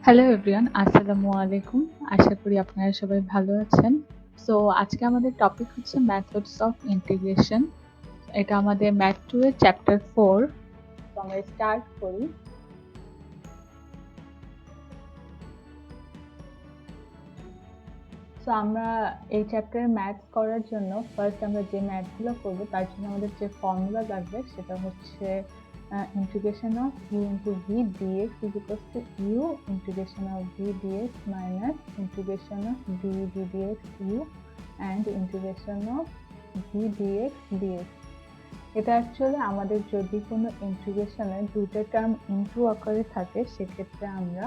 Hello everyone, আসসালামু আলাইকুম। আশা করি আপনারা সবাই ভালো আছেন। সো আজকে আমাদের টপিক হচ্ছে মেথডস অফ ইন্টিগ্রেশন। এটা আমাদের ম্যাথ 2 এর চ্যাপ্টার 4। তো আমরা স্টার্ট করি। সো আমরা এই চ্যাপ্টারে ম্যাথ করার জন্য ফার্স্ট আমরা যে ম্যাথগুলো করব তার জন্য আমাদের যে ফর্মুলা লাগবে সেটা হচ্ছে integration of u into v dx is equals to u integration of v dx minus integration of d dx u and integration of v dx dx. এটা অ্যাকচুয়ালি আমাদের যদি কোনো ইন্টিগ্রেশনে দুটো টার্ম ইনটু আকারে থাকে সেক্ষেত্রে আমরা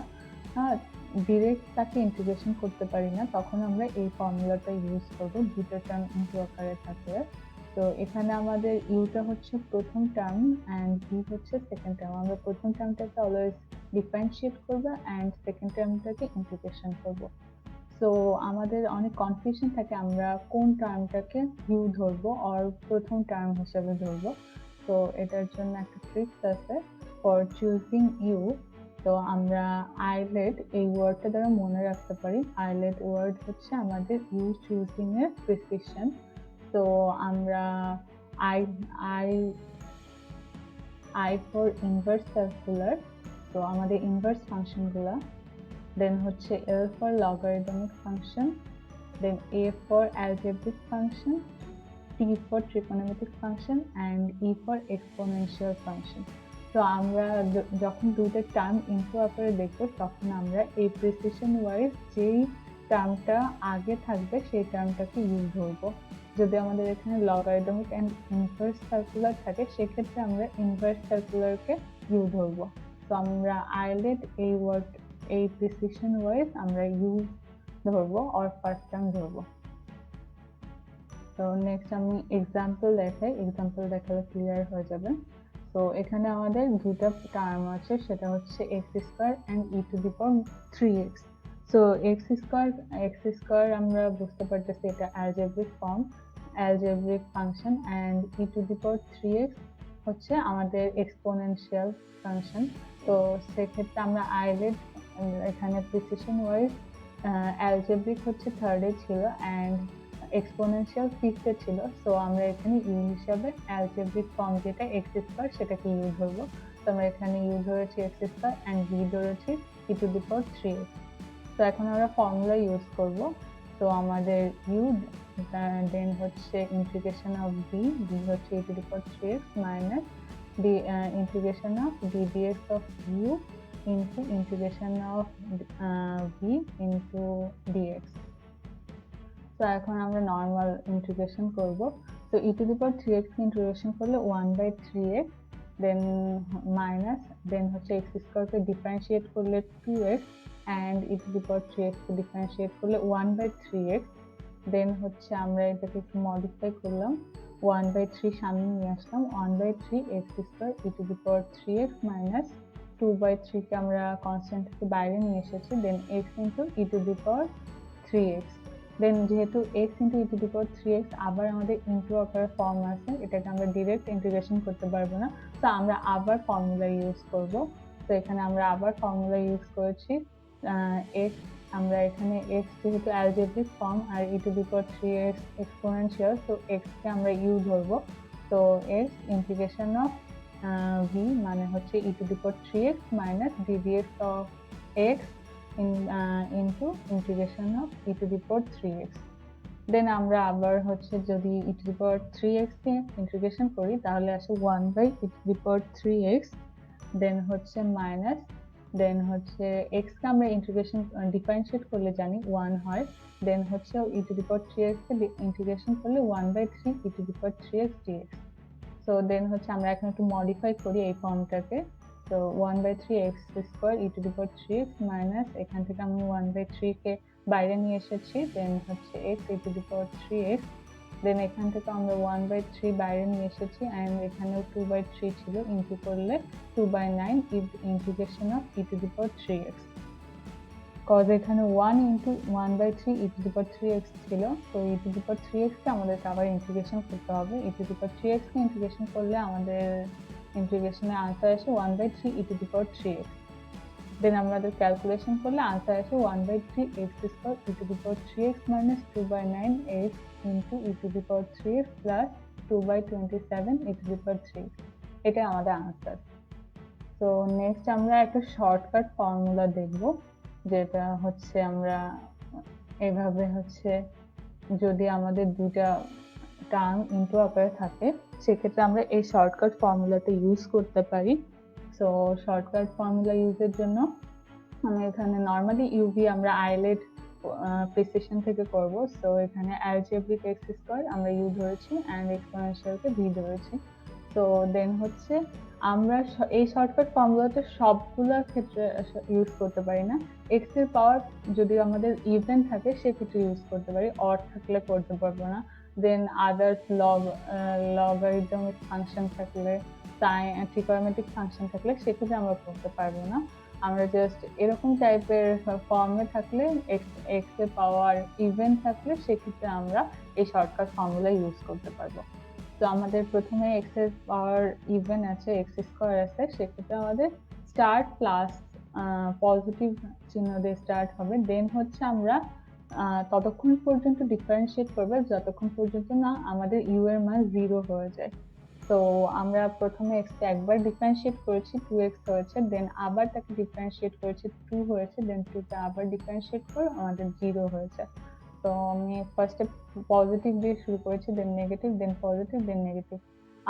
ডিরেক্ট তাকে ইন্টিগ্রেশন করতে পারি না, তখন আমরা এই ফর্মুলাটা ইউজ করব দুটো টার্ম ইনটু আকারে থাকলে। তো এখানে আমাদের ইউটা হচ্ছে প্রথম টার্ম অ্যান্ড ভি হচ্ছে সেকেন্ড টার্ম। আমরা প্রথম টার্মটাকে অলওয়েজ ডিফারেন্সিয়েট করবো অ্যান্ড সেকেন্ড টার্মটাকে ইন্টিগ্রেশন করব। সো আমাদের অনেক কনফিউশন থাকে আমরা কোন টার্মটাকে ইউ ধরবো আর প্রথম টার্ম হিসেবে ধরবো। তো এটার জন্য একটা ট্রিক্স আছে ফর চুজিং ইউ। তো আমরা আইলেট এই ওয়ার্ডটা দ্বারা মনে রাখতে পারি। আইলেট ওয়ার্ড হচ্ছে আমাদের ইউ চুজিং এর প্রিসিশন। তো আমরা I I I for inverse circular, তো আমাদের ইনভার্স ফাংশনগুলো, দেন হচ্ছে L for logarithmic function, then A for algebraic function, T for trigonometric function and E for exponential function. তো আমরা যখন দুটো টার্ম ইনটু আকারে দেখব তখন আমরা এই প্রিসিশন ওয়াইজ যেই টার্মটা আগে থাকবে সেই টার্মটাকে ইউ ধরবো। যদি আমাদের এখানে লগারিদমিক অ্যান্ড ইনভার্স সার্কুলার থাকে সেক্ষেত্রে আমরা ইনভার্স সার্কুলারকে ইউ ধরবো। তো আমরা আইলেট এই ওয়ার্ড এই প্রিসিশন ওয়াইজ আমরা ইউ ধরবো আর ফার্স্ট টার্ম ধরবো। তো নেক্সট আমি এক্সাম্পল দেখাই, এক্সাম্পল দেখালে ক্লিয়ার হয়ে যাবে। তো এখানে আমাদের দুটো টার্ম আছে, সেটা হচ্ছে x square and E to the power 3x। So x square আমরা বুঝতে পারতেছি এটা algebraic form, algebraic function, and E to the power 3x হচ্ছে আমাদের এক্সপোনেনশিয়াল ফাংশন। তো সেক্ষেত্রে আমরা আইলেট এখানে প্রিসিশন ওয়াইজ অ্যালজেব্রিক হচ্ছে থার্ডে ছিল অ্যান্ড এক্সপোনেনশিয়াল ফিফথে ছিল। সো আমরা এখানে ইউ হিসাবে অ্যালজেব্রিক ফর্ম যেটা এক্স স্কোয়ার সেটাকে ইউ ধরবো। তো আমরা এখানে ইউ ধরেছি এক্স স্কোয়ার অ্যান্ড ভি ধরেছি ই টু দি পাওয়ার 3x। তো এখন আমরা ফর্মুলা ইউজ করব। তো আমাদের ইউ দেন হচ্ছে ইন্টিগ্রেশন অফ ভি, ভি হচ্ছে E to the power 3x minus the integration of D dx of U into integration of V into DX. তো এখন আমরা নর্মাল ইন্টিগ্রেশন করব। তো ই টু দি পাওয়ার 3x কে ইন্টিগ্রেশন করলে 1/3x, than minus, দেন হচ্ছে x স্কোয়ারকে ডিফারেন্সিয়েট করলে 2x and E to the power 3x K differentiate করলে 1/3x। দেন হচ্ছে আমরা এটাকে একটু মডিফাই করলাম, 1/3 সামনে নিয়ে আসলাম, 1/3 x square E to the power 3x minus 2/3 কে আমরা কনস্ট্যান্ট থেকে বাইরে নিয়ে এসেছি, দেন x into E to the power 3x। দেন যেহেতু x into E to the power 3x আবার আমাদের ইন্টু আকারে ফর্ম আছে, এটাকে আমরা ডিরেক্ট ইন্টিগ্রেশন করতে পারবো না। তো আমরা আবার ফর্মুলা ইউজ করব। তো এখানে আমরা আবার ফর্মুলা ইউজ করেছি x, আমরা এখানে x যেহেতু অ্যালজেব্রিক ফর্ম আর e to the power 3x exponential, তো x কে আমরা ইউ ধরবো। তো x ইন্টিগ্রেশন অফ v মানে হচ্ছে E to the power 3x minus D dx of x into integration of e to the power 3x। Then আমরা আবার হচ্ছে যদি e to the power 3x কে ইন্টিগ্রেশন করি তাহলে আসে 1/e to the power 3x, then হচ্ছে minus, দেন হচ্ছে x কে আমরা ইন্টিগ্রেশন ডিফারেন্সিয়েট করলে জানি 1 হয়, দেন হচ্ছে e to the power 3x কে ইন্টিগ্রেশন করলে 1/3 e to the power 3x dx। So then হচ্ছে আমরা এখন একটু মডিফাই করি এই ফর্মটাকে। তো 1/3 x square E to the power 3x minus, এখান থেকে আমি 1/3 কে বাইরে নিয়ে এসেছি, দেন হচ্ছে x E to the power 3x, দেন এখান থেকে আমরা 1/3 বাইরে নিয়ে এসেছি অ্যান্ড এখানেও 2/3 ছিল, ইন্টু করলে 2/9 is integration of e to the power 3x। Cause এখানে 1 into 1/3 E to the power 3x ছিল, তো ই টু দি পাওয়ার 3x কে আমাদেরকে আবার ইন্টিগ্রেশন করতে হবে। ই টু দি পাওয়ার 3x কে ইন্টিগ্রেশন করলে আমাদের ইন্টিগ্রেশনের আনসার আসে 1/3 ই টু দি পাওয়ার 3x। দেন আমাদের ক্যালকুলেশন করলে আনসার আসে 1/3 x square e to the power 3x minus 2/9 x into e to the power 3x plus 2/27 e to the power 3। এটা আমাদের আনসার। তো নেক্সট আমরা একটা শর্টকাট ফর্মুলা দেখব, যেটা হচ্ছে আমরা এভাবে হচ্ছে যদি আমাদের দুটা টার্ম ইনটু আকারে থাকে সেক্ষেত্রে আমরা এই শর্টকাট ফর্মুলাটা ইউজ করতে পারি। সো শর্টকাট ফর্মুলা ইউজের জন্য আমি এখানে নর্মালি ইউভি আমরা আইলেট প্রিসিশন থেকে করব। সো এখানে অ্যালজেব্রিক এক্স স্কয়ার আমরা ইউ ধরেছি অ্যান্ড এক্সপোনেনশিয়ালকে ভি ধরেছি। তো দেন হচ্ছে আমরা এই শর্টকাট ফর্মুলাটা সবগুলোর ক্ষেত্রে ইউজ করতে পারি না। এক্স এর পাওয়ার যদি আমাদের ইভেন থাকে সেক্ষেত্রে ইউজ করতে পারি, অড থাকলে করতে পারবো না। দেন আদার্স লগারিদমিক ফাংশন থাকলে, ট্রিগোনোমেট্রিক ফাংশন থাকলে সেক্ষেত্রে আমরা করতে পারবো না। আমরা জাস্ট এরকম টাইপের ফর্মে থাকলে এক্স এর পাওয়ার ইভেন থাকলে সেক্ষেত্রে আমরা এই শর্টকাট ফর্মুলা ইউজ করতে পারবো। তো আমাদের প্রথমে এক্স এর পাওয়ার ইভেন আছে, এক্স স্কয়ার আছে, সেক্ষেত্রে আমাদের স্টার্ট প্লাস পজিটিভ চিহ্ন দিয়ে স্টার্ট হবে। দেন হচ্ছে আমরা ততক্ষণ পর্যন্ত ডিফারেন্সিয়েট করবে যতক্ষণ পর্যন্ত না আমাদের ইউ এর মান 0 হয়ে যায়। তো আমরা প্রথমে x কে একবার ডিফারেন্সিয়েট করেছি 2x হয়েছে, দেন আবার তাকে ডিফারেন্সিয়েট করেছি 2 হয়েছে, দেন 2 কে আবার ডিফারেন্সিয়েট করে আমাদের 0 হয়েছে। তো আমি ফার্স্টে পজিটিভ দিয়ে শুরু করেছি, দেন নেগেটিভ, দেন পজিটিভ, দেন নেগেটিভ।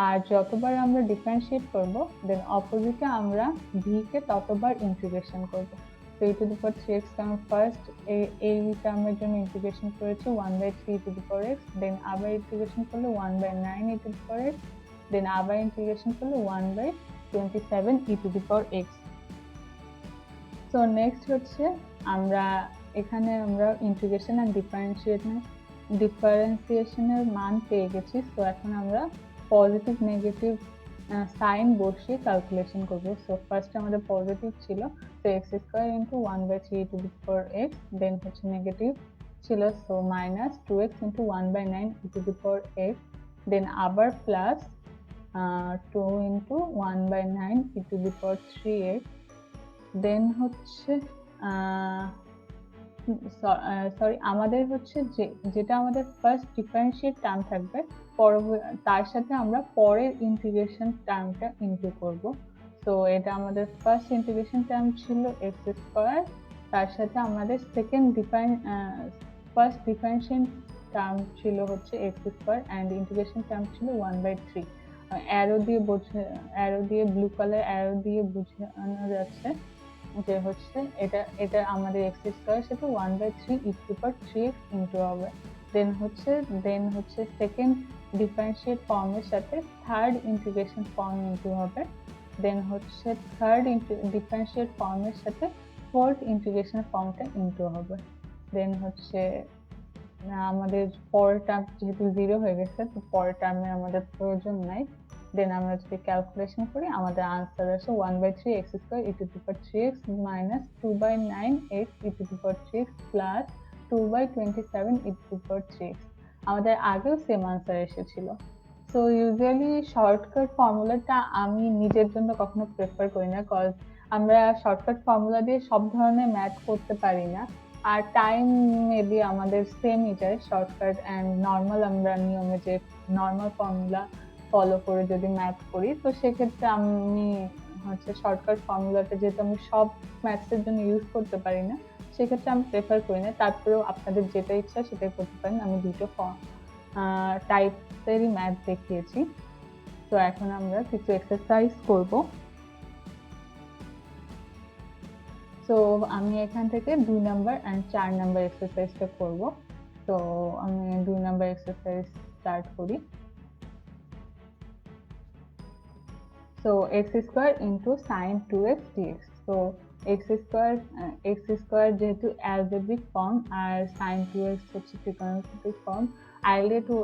আর যতবার আমরা ডিফারেন্সিয়েট করব দেন অপোজিটে আমরা v কে ততবার ইন্টিগ্রেশন করব। তো e to the power 3x আমি ফার্স্ট এই টার্মের জন্য ইন্টিগ্রেশন করেছি 1/3 e to the power x, দেন আবার ইন্টিগ্রেশন করলে 1/9 e to the power x, দেন আবার ইন্টিগ্রেশন করলে 1/27 e to the power x। So next হচ্ছে আমরা এখানে আমরা ইন্টিগ্রেশন এন্ড ডিফারেন্সিয়েশনের মান পেয়ে গেছি। সো এখন আমরা পজিটিভ নেগেটিভ সাইন বসিয়ে ক্যালকুলেশন করব। সো ফার্স্ট আমাদের পজিটিভ ছিল, তো x square into 1/3 to the power x, then হচ্ছে নেগেটিভ ছিল, so minus 2x into 1/9 to the power x, then আবার plus 2 into 1/9 e to the power 3x, then হচ্ছে sorry আমাদের হচ্ছে যেটা আমাদের ফার্স্ট ডিফারেন্সিয়েট টার্ম থাকবে তার সাথে আমরা পরের ইন্টিগ্রেশন টার্মটা ইনটু করব। তো এটা আমাদের ফার্স্ট ইন্টিগ্রেশন টার্ম ছিল এক্স স্কয়ার, তার সাথে আমাদের সেকেন্ড ফার্স্ট ডিফারেন্সিয়েশন টার্ম ছিল হচ্ছে x square and integration term ছিল 1/3। অ্যারো দিয়ে ব্লু কালার অ্যারো দিয়ে বোঝানো যাচ্ছে যে হচ্ছে এটা আমাদের এক্স স্কয়ার সাথে 1/3 e to the power 3x into হবে। দেন হচ্ছে সেকেন্ড ডিফারেন্সিয়েট ফর্মের সাথে থার্ড ইন্টিগ্রেশন ফর্ম ইনটু হবে। দেন হচ্ছে থার্ড ডিফারেন্সিয়েট ফর্মের সাথে ফোর্থ ইন্টিগ্রেশন ফর্মটা ইনটু হবে। দেন হচ্ছে আমাদের পরের টার্ম যেহেতু 0 হয়ে গেছে তো পরের টার্মে আমাদের প্রয়োজন নাই। দেন আমরা যদি ক্যালকুলেশন করি আমাদের আনসার আসে 1/3 x square e to the power 3x minus 2/9 x e to the power 3x plus 2/27 e to the power 3x। আমাদের আগেও সেম আনসার এসেছিল। সো ইউজুয়ালি শর্টকাট ফর্মুলাটা আমি নিজের জন্য কখনো প্রেফার করি না, কজ আমরা শর্টকাট ফর্মুলা দিয়ে সব ধরনের ম্যাথ করতে পারি না, আর টাইম মেবি আমাদের সেমই যায় শর্টকাট অ্যান্ড নর্মাল আমরা নিয়মে যে নর্মাল ফর্মুলা ফলো করে যদি ম্যাথ করি তো সেক্ষেত্রে আমি হচ্ছে শর্টকাট ফর্মুলাটা যেহেতু আমি সব ম্যাথসের জন্য ইউজ করতে পারি না সেক্ষেত্রে আমি প্রেফার করি না। তারপরেও আপনাদের যেটা ইচ্ছা সেটাই করতে পারেন, আমি দুটো টাইপেরই ম্যাথ দেখিয়েছি। তো এখন আমরা কিছু এক্সারসাইজ করব। তো আমি এখান থেকে 2 নাম্বার অ্যান্ড 4 নাম্বার এক্সারসাইজটা করব। তো আমি 2 নাম্বার এক্সারসাইজ স্টার্ট করি। So x square into sin 2x dx. So x square যেহেতু algebraic form আর sin 2x হচ্ছে trigonometric form, আইলে টু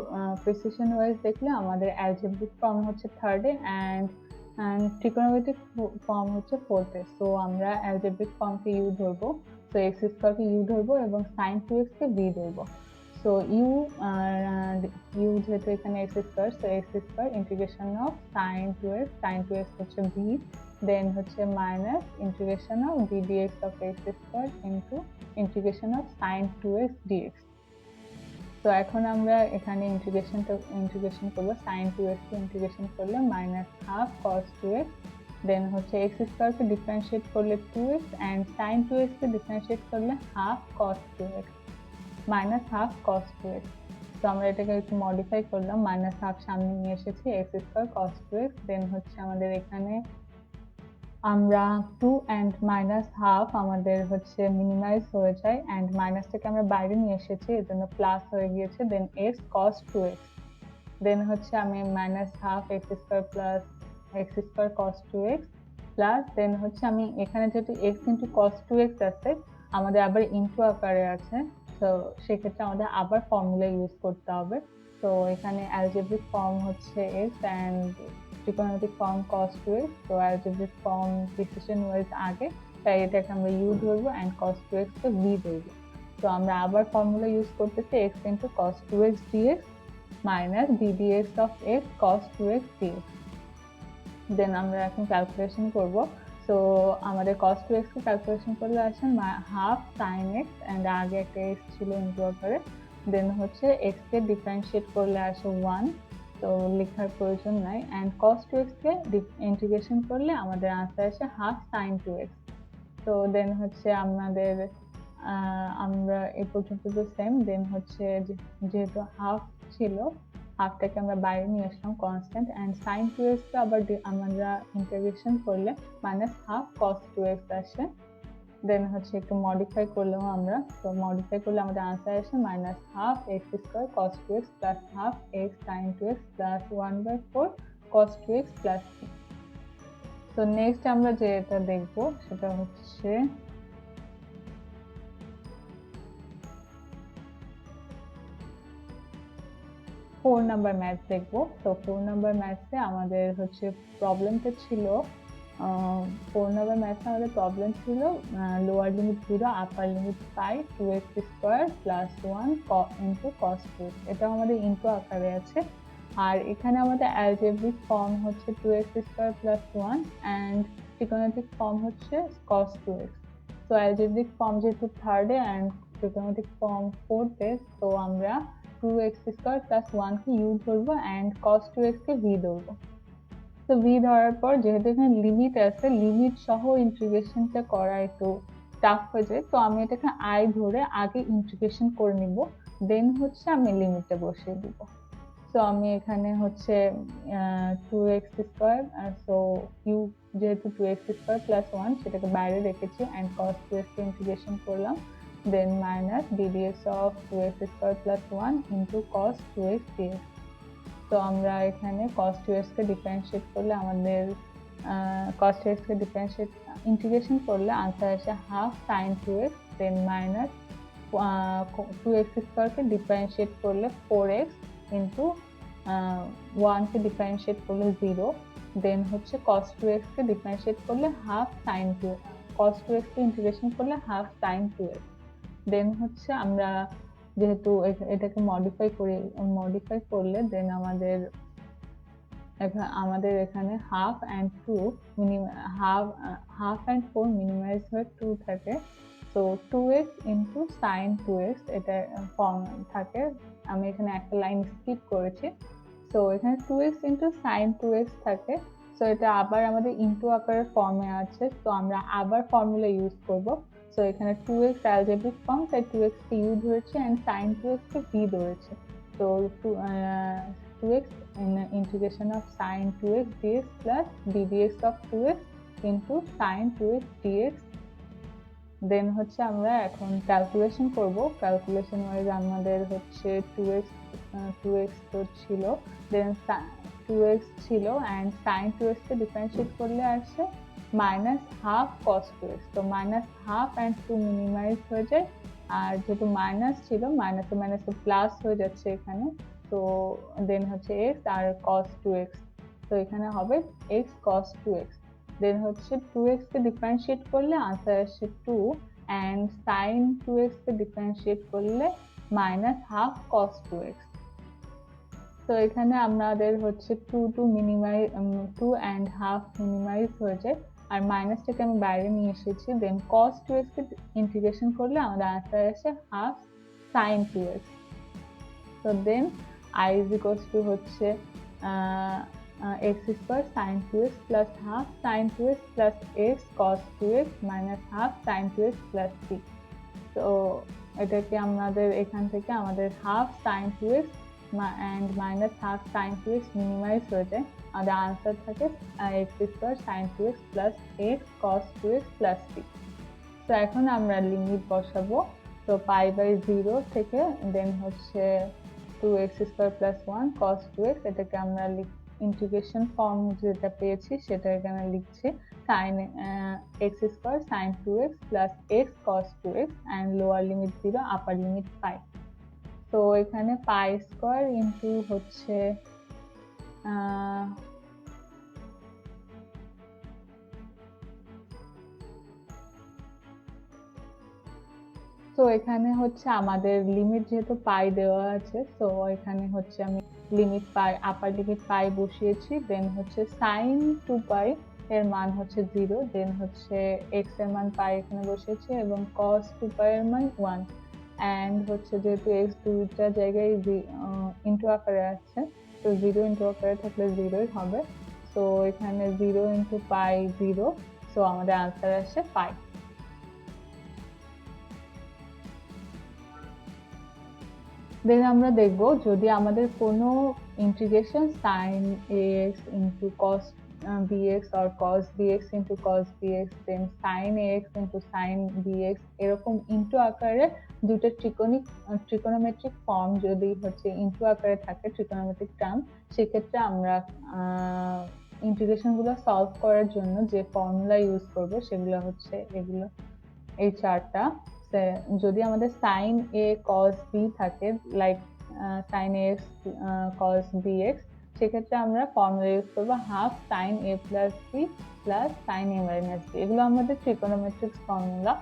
প্রিসিশন ওয়াইজ দেখলে আমাদের algebraic form হচ্ছে থার্ডে অ্যান্ড trigonometric form হচ্ছে ফোর্থে। সো আমরা algebraic ফর্মকে u ধরবো, তো x square কে u ধরবো এবং sin 2x কে v ধরবো। সো u যেহেতু এখানে x square, so x square integration of sin 2x হচ্ছে v, দেন হচ্ছে minus integration of D dx of x square into integration of sine 2x dx। তো এখন আমরা এখানে ইন্টিগ্রেশন করবো সাইন 2x কে ইন্টিগ্রেশন করলে minus half cos 2x, then হচ্ছে এক্স স্কোয়ার কে ডিফারেন্সিয়েট করলে 2x অ্যান্ড সাইন 2x কে ডিফারেন্সিয়েট করলে half cos 2x minus half cos 2x। তো আমরা এটাকে একটু মডিফাই করলাম, মাইনাস হাফ সামনে নিয়ে এসেছি, x square cos 2x, then হচ্ছে আমাদের এখানে আমরা 2 অ্যান্ড মাইনাস হাফ আমাদের হচ্ছে মিনিমাইজ হয়ে যায় অ্যান্ড মাইনাসটাকে আমরা বাইরে নিয়ে এসেছি, এর জন্য প্লাস হয়ে গিয়েছে, দেন এক্স কস 2x, দেন হচ্ছে আমি minus half x square plus x square cos 2x plus then হচ্ছে আমি এখানে যেহেতু এক্স ইন্টু কস 2x আছে, আমাদের আবার ইন্টু আকারে আছে, তো সেক্ষেত্রে আমাদের আবার ফর্মুলা ইউজ করতে হবে। তো এখানে অ্যালজেব্রিক ফর্ম হচ্ছে x and trigonometric form cos 2x, তো অ্যালজেব্রিক ফর্ম প্রিসিশন ওয়াইজ আগে, তাই এটাকে আমরা u ধরবো অ্যান্ড cos 2x কে v ধরবো। তো আমরা আবার ফর্মুলা ইউজ করতেছি x into cos 2x dx minus d dx of x cos 2x dx। দেন আমরা এখন ক্যালকুলেশন করব। তো আমাদের cos 2x কে ক্যালকুলেশন করলে আসে হাফ সাইন x অ্যান্ড আগে একটা x ছিল ইন্টু আকারে, দেন হচ্ছে x কে ডিফারেন্সিয়েট করলে আসে 1, তো লেখার প্রয়োজন নাই, অ্যান্ড cos 2x কে ইন্টিগ্রেশন করলে আমাদের আনসার আসে হাফ সাইন 2x। তো দেন হচ্ছে আমাদের আমরা এই পর্যন্ত তো সেম, দেন হচ্ছে যেহেতু হাফ ছিল, হাফটাকে আমরা বাইরে নিয়ে আসলাম কনস্ট্যান্ট, অ্যান্ড সাইন 2x কে আবার আমরা ইন্টিগ্রেশন করলে মাইনাস হাফ cos 2x আসে, দেন হচ্ছে একটু মডিফাই করলাম আমরা, তো মডিফাই করলে আমাদের আনসার আসে minus half x square cos 2x plus half x sine 2x plus 1/4 cos 2x plus 3। তো নেক্সট আমরা যেটা দেখবো সেটা হচ্ছে 4 নাম্বার ম্যাথ দেখবো। তো 4 নাম্বার ম্যাথে আমাদের হচ্ছে প্রবলেমটা ছিল 4 নাম্বার ম্যাথে আমাদের প্রবলেম ছিল লোয়ার লিমিট 0 আপার limit 5 2x square plus 1 into cos 2x, এটা আমাদের ইন্টু আকারে আছে, আর এখানে আমাদের অ্যালজেব্রিক ফর্ম হচ্ছে 2x square plus 1 and trigonometric form হচ্ছে cos 2x। তো অ্যালজেব্রিক ফর্ম যেহেতু থার্ডে অ্যান্ড ট্রিগোনোমেট্রিক ফর্ম ফোর্থে, তো আমরা 2x স্কোয়ার প্লাস 1 কে u ধরবো অ্যান্ড cos 2x কে v ধরবো। তো v ধরার পর যেহেতু এখানে লিমিট আছে, লিমিট সহ ইন্টিগ্রেশনটা করা একটু টাফ হয়ে যায়, তো আমি এটাকে i ধরে আগে ইন্টিগ্রেশন করে নিব, দেন হচ্ছে আমি লিমিটটা বসিয়ে দিব। তো আমি এখানে হচ্ছে 2x স্কোয়ার, সো u যেহেতু 2x স্কোয়ার প্লাস 1 সেটাকে বাইরে রেখেছি অ্যান্ড cos 2x কে ইন্টিগ্রেশন করলাম, then minus d dx of 2x square plus 1 into cos 2x dx। তো আমরা এখানে cos 2x কে ডিফারেন্সিয়েট করলে আমাদের cos 2x কে ইন্টিগ্রেশন করলে আনসার আসে half sin 2x, then minus 2x square কে ডিফারেন্সিয়েট করলে 4x into 1 কে ডিফারেন্সিয়েট করলে 0, দেন হচ্ছে cos 2x কে ডিফারেন্সিয়েট করলে half sin 2x, cos 2x কে ইন্টিগ্রেশন করলে হাফ sin 2x, দেন হচ্ছে আমরা যেহেতু এটাকে মডিফাই করলে দেন আমাদের এখানে হাফ অ্যান্ড 4 মিনিমাইজ হয়ে 2 থাকে, তো 2x ইন্টু সাইন 2x এটা ফর্ম থাকে, আমি এখানে একটা লাইন স্কিপ করেছি, তো এখানে 2x ইন্টু সাইন 2x থাকে, তো এটা আবার আমাদের ইন্টু আকারের ফর্মে আছে, তো আমরা আবার ফর্মুলা ইউজ করব। সো এখানে 2x অ্যালজেব্রিক ফর্ম, তাই 2x কে u ধরেছি অ্যান্ড sin 2x কে v ধরেছি, তো 2x integration of sin 2x dx plus d dx of 2x into sin 2x dx। দেন হচ্ছে আমরা এখন ক্যালকুলেশন করব, ক্যালকুলেশন ওয়াইজ আমাদের হচ্ছে 2x তো ছিল, দেন 2x ছিল অ্যান্ড sin 2x কে ডিফারেন্সিয়েট করলে আসে মাইনাস হাফ cos 2x, তো মাইনাস হাফ অ্যান্ড 2 মিনিমাইজ হয়ে যায়, আর যেহেতু মাইনাস ছিল মাইনাসে মাইনাসে প্লাস হয়ে যাচ্ছে এখানে, তো দেন হচ্ছে x আর cos 2x, তো এখানে হবে x cos 2x, দেন হচ্ছে 2x কে ডিফারেন্সিয়েট করলে আনসার আসে 2 অ্যান্ড sin 2x কে ডিফারেন্সিয়েট করলে মাইনাস হাফ cos 2x। তো এখানে আমাদের হচ্ছে 2 অ্যান্ড হাফ মিনিমাইজ হয়ে যায়, আর মাইনাসটাকে আমি বাইরে নিয়ে এসেছি। দেন cos 2x কে ইন্টিগ্রেশন করলে আমাদের আনসার আসে হাফ sin 2x। তো দেন I is equals to হচ্ছে x square sin 2x plus half sin 2x plus x cos 2x minus half sin 2x plus 3। তো এটাকে আমাদের এখান থেকে আমাদের half sin 2x and minus half sin 2x minimise হয়ে যায়। আমাদের আনসার থাকে x square sin 2x plus x cos 2x plus 3। তো এখন আমরা লিমিট বসাবো। তো পাই বাই 0 থেকে দেন হচ্ছে 2x square plus 1 cos 2x, এটাকে আমরা ইন্টিগ্রেশন ফর্ম যেটা পেয়েছি সেটা এখানে লিখছি sin x square sin 2x plus x cos 2x and lower limit 0 upper limit pi। তো এখানে পাই স্কয়ার ইনটু হচ্ছে তো এখানে হচ্ছে আমাদের লিমিট যেহেতু পাই দেওয়া আছে, তো এখানে হচ্ছে আমি লিমিট পাই আপার লিমিট পাই বসিয়েছি। দেন হচ্ছে সাইন 2 পাই এর মান হচ্ছে 0, দেন হচ্ছে এক্স এর মান পাই এখানে বসিয়েছি এবং cos 2 পাই এর মান 1 এন্ড হচ্ছে যেহেতু এক্স দুইটা জায়গায় ইনটু আকারে আছে, তো 0 ইনটু আকারে থাকলে 0ই হবে। তো এখানে 0 ইনটু পাই 0, সো আমাদের আনসার আসে পাই। দেন আমরা দেখব যদি আমাদের কোনো integration sin ax into cos bx or cos bx into cos bx then sin ax into sin bx এরকম ইনটু আকারে দুটো ট্রিকোনোমেট্রিক ফর্ম যদি হচ্ছে ইনটু আকারে থাকে ট্রিকোনোমেট্রিক টার্ম, সেক্ষেত্রে আমরা ইন্টিগ্রেশন গুলো সলভ করার জন্য যে ফর্মুলা ইউজ করব সেগুলো হচ্ছে এগুলো, এই চারটা। যদি আমাদের sin a cos b থাকে like sin ax cos bx, সেক্ষেত্রে আমরা ফর্মুলা ইউজ করবো half sin a plus b plus sin a minus b। এগুলো আমাদের ট্রিকোনোমেট্রিক ফর্মুলা।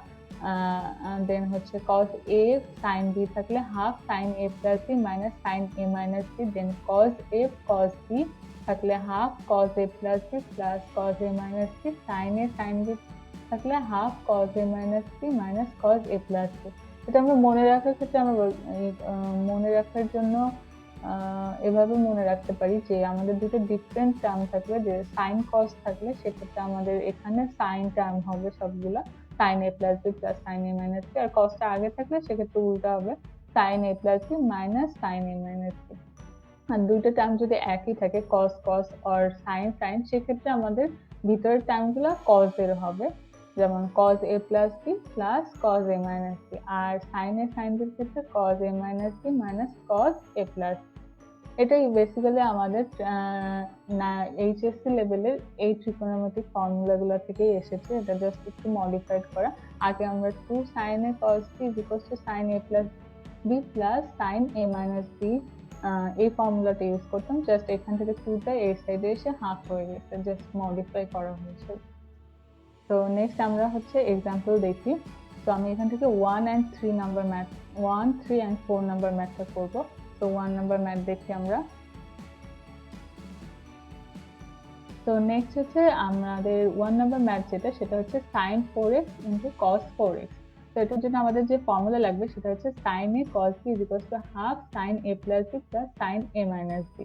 দেন হচ্ছে cos a sin b থাকলে half sin a plus b minus sin a minus b, then cos a cos b থাকলে half cos a plus b plus cos a minus b, sin a sin b থাকলে half cos a minus b minus cos a plus b। এটা আমরা মনে রাখার ক্ষেত্রে আমরা মনে রাখার জন্য এভাবে মনে রাখতে পারি যে আমাদের দুটো ডিফারেন্ট টার্ম থাকলে, যে sin cos থাকলে সেক্ষেত্রে আমাদের এখানে sin টার্ম হবে সবগুলা sin a plus b plus sin a minus b, আর cosটা আগে থাকলে সেক্ষেত্রে উল্টা হবে sin a plus b minus sin a minus b। আর দুইটা টার্ম যদি একই থাকে cos cos or sin sin, সেক্ষেত্রে আমাদের ভিতরের টার্মগুলো cos এর হবে, যেমন cos a plus b plus cos a minus b, R sin a sin b এর ক্ষেত্রে cos a minus b minus cos a plus b। এটাই বেসিক্যালি আমাদের এইচএসসি লেভেলের এই ট্রিকোনোমেট্রিক ফর্মুলাগুলো থেকেই এসেছে, এটা জাস্ট একটু মডিফাইড করা। আগে আমরা 2 sin a cos b is equals to sin a plus b plus sin a minus b এই ফর্মুলাটা ইউজ করতাম, জাস্ট এখান থেকে 2টা এই সাইডে এসে হাফ হয়ে গেছে, জাস্ট মডিফাই করা হয়েছে। তো নেক্সট আমরা হচ্ছে এক্সাম্পল দেখি। তো আমি এখান থেকে 1 and 3 number math 1, 3 and 4 number ম্যাথটা করব। তো 1 নাম্বার ম্যাথ দেখি আমরা। তো নেক্সট হচ্ছে আমাদের 1 নাম্বার ম্যাথ যেটা, সেটা হচ্ছে sin 4x into cos 4x। তো এটার জন্য আমাদের যে ফর্মুলা লাগবে সেটা হচ্ছে sin a cos b is equals to half sin a plus b plus sin a minus b।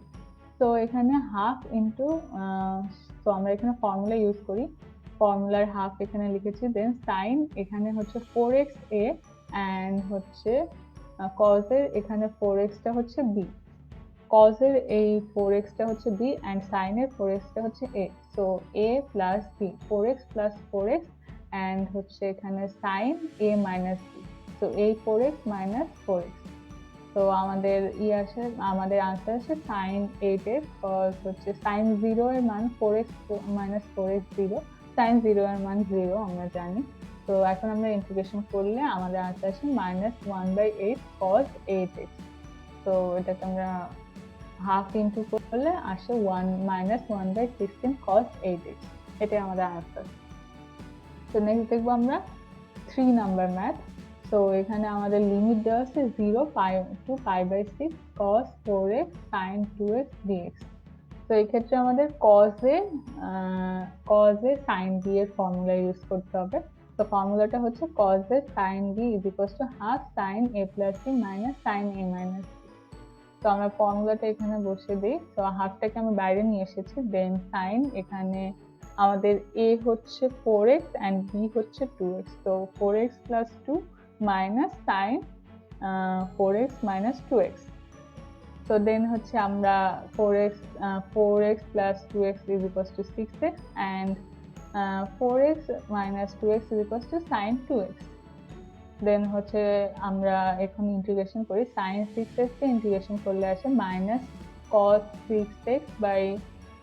তো এখানে হাফ ইনটু, তো আমরা এখানে ফর্মুলা ইউজ করি, ফর্মুলার হাফ এখানে লিখেছি, দেন সাইন এখানে হচ্ছে 4xa এন্ড হচ্ছে cos এর এখানে 4x টা হচ্ছে b, cos এর এই 4x টা হচ্ছে b এন্ড sin এর 4x টা হচ্ছে a, so a plus b 4x plus 4x and হচ্ছে এখানে sin a minus b, so এই 4x minus 4x। তো আমাদের আমাদের আনসার আসে sin 8x, cos হচ্ছে sin 0 এর মান 4x minus 4x 0, sin 0 এর মান 0 আমরা জানি। তো এখন আমরা ইন্টিগ্রেশন করলে আমাদের আনসার আসে -1/8 cos 8x। তো এটাকে আমরা হাফ ইনটু করলে আসে -1/16 cos 8x, এটাই আমাদের আনসার। তো নেক্সট দেখবো আমরা 3 নাম্বার ম্যাথ। তো এখানে আমাদের লিমিট দেওয়া আছে 0 to pi/6 cos 4x sin 2x dx। তো এই ক্ষেত্রে আমাদের কজে সাইন বি এর ফর্মুলা ইউজ করতে হবে। তো ফর্মুলাটা হচ্ছে cos A sine B is equal to half sine A plus B minus sine A minus B. তো আমরা ফর্মুলাটা এখানে বসিয়ে দিই। তো হাফটাকে আমি বাইরে নিয়ে এসেছি, দেন সাইন এখানে আমাদের এ হচ্ছে 4x অ্যান্ড বি হচ্ছে 2x। তো 4x plus 2 minus sine 4x minus 2x। তো দেন হচ্ছে আমরা 4x plus 2x is equals to 6x and 4x minus 2x is equals to sin 2x. Then হচ্ছে আমরা এখন ইন্টিগ্রেশন করি, sin 6x কে integration করলে আসে মাইনাস cos 6x বাই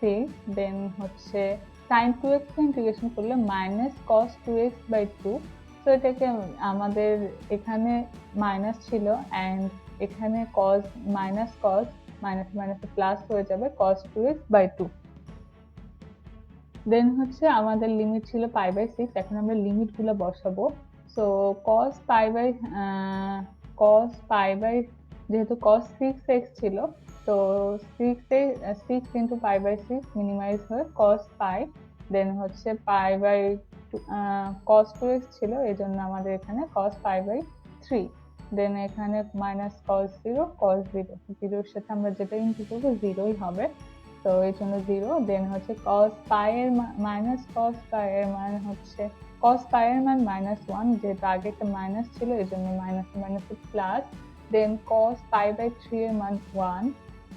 6। দেন হচ্ছে sin 2x কে ইন্টিগ্রেশন করলে মাইনাস cos 2x বাই 2। তো এটাকে আমাদের এখানে মাইনাস ছিল অ্যান্ড এখানে cos মাইনাস মাইনাসে প্লাস হয়ে যাবে cos 2x বাই 2। দেন হচ্ছে আমাদের লিমিট ছিল π/6, এখন আমরা লিমিটগুলো বসাবো। সো cos যেহেতু cos 6x ছিল, তো 6 ইন্টু π/6 মিনিমাইজ হয়ে cos π, দেন হচ্ছে cos 2x ছিল, এই জন্য আমাদের এখানে cos π/3। দেন এখানে মাইনাস cos 0 0 সাথে আমরা যেটা ইনটু করবো 0ই হবে, তো এই জন্য 0। দেন হচ্ছে cos π এর মাইনাস cos π এর মান হচ্ছে cos π এর মান -1, যেহেতু আগে একটা মাইনাস ছিল এই জন্য মাইনাসে প্লাস। দেন cos π/3 এর মান 1,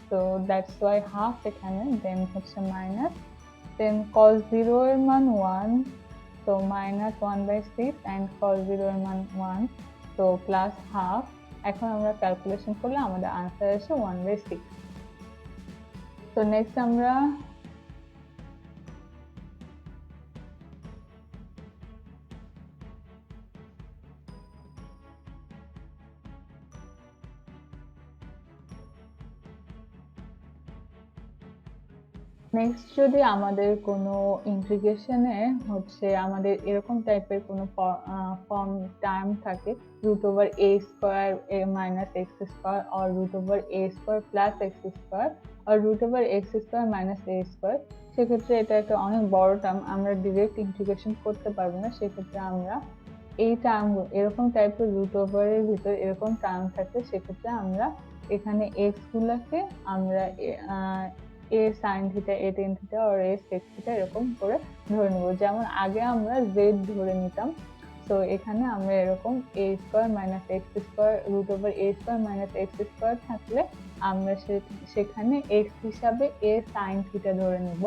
তো দ্যাটস ওয়াই হাফ এখানে, দেন হচ্ছে মাইনাস। দেন cos 0 এর মান 1, তো মাইনাস 1/6 অ্যান্ড cos 0 এর মান 1, তো প্লাস হাফ। এখন আমরা ক্যালকুলেশন করলে আমাদের আনসার আসে 1/6। তো নেক্সট আমরা নেক্সট যদি আমাদের কোনো ইন্টিগ্রেশনে হচ্ছে আমাদের এরকম টাইপের কোনো ফর্ম টার্ম থাকে, √a² minus x square or √a² plus x square আর √x² মাইনাস a স্কোয়ার, সেক্ষেত্রে এটা একটা অনেক বড় টার্ম, আমরা ডিরেক্ট ইন্টিগ্রেশন করতে পারবো না। সেক্ষেত্রে আমরা এই টার্ম এরকম টাইপের √এর ভিতর এরকম টার্ম থাকে, সেক্ষেত্রে আমরা এখানে এক্স গুলাকে আমরা a sin theta, a tan theta আর a sec থিটা এরকম করে ধরে নেব। যেমন আগে আমরা z ধরে নিতাম, তো এখানে আমরা এরকম a² minus x square √a² minus x square থাকলে আমরা সেখানে x হিসাবে a sin থিটা ধরে নেব।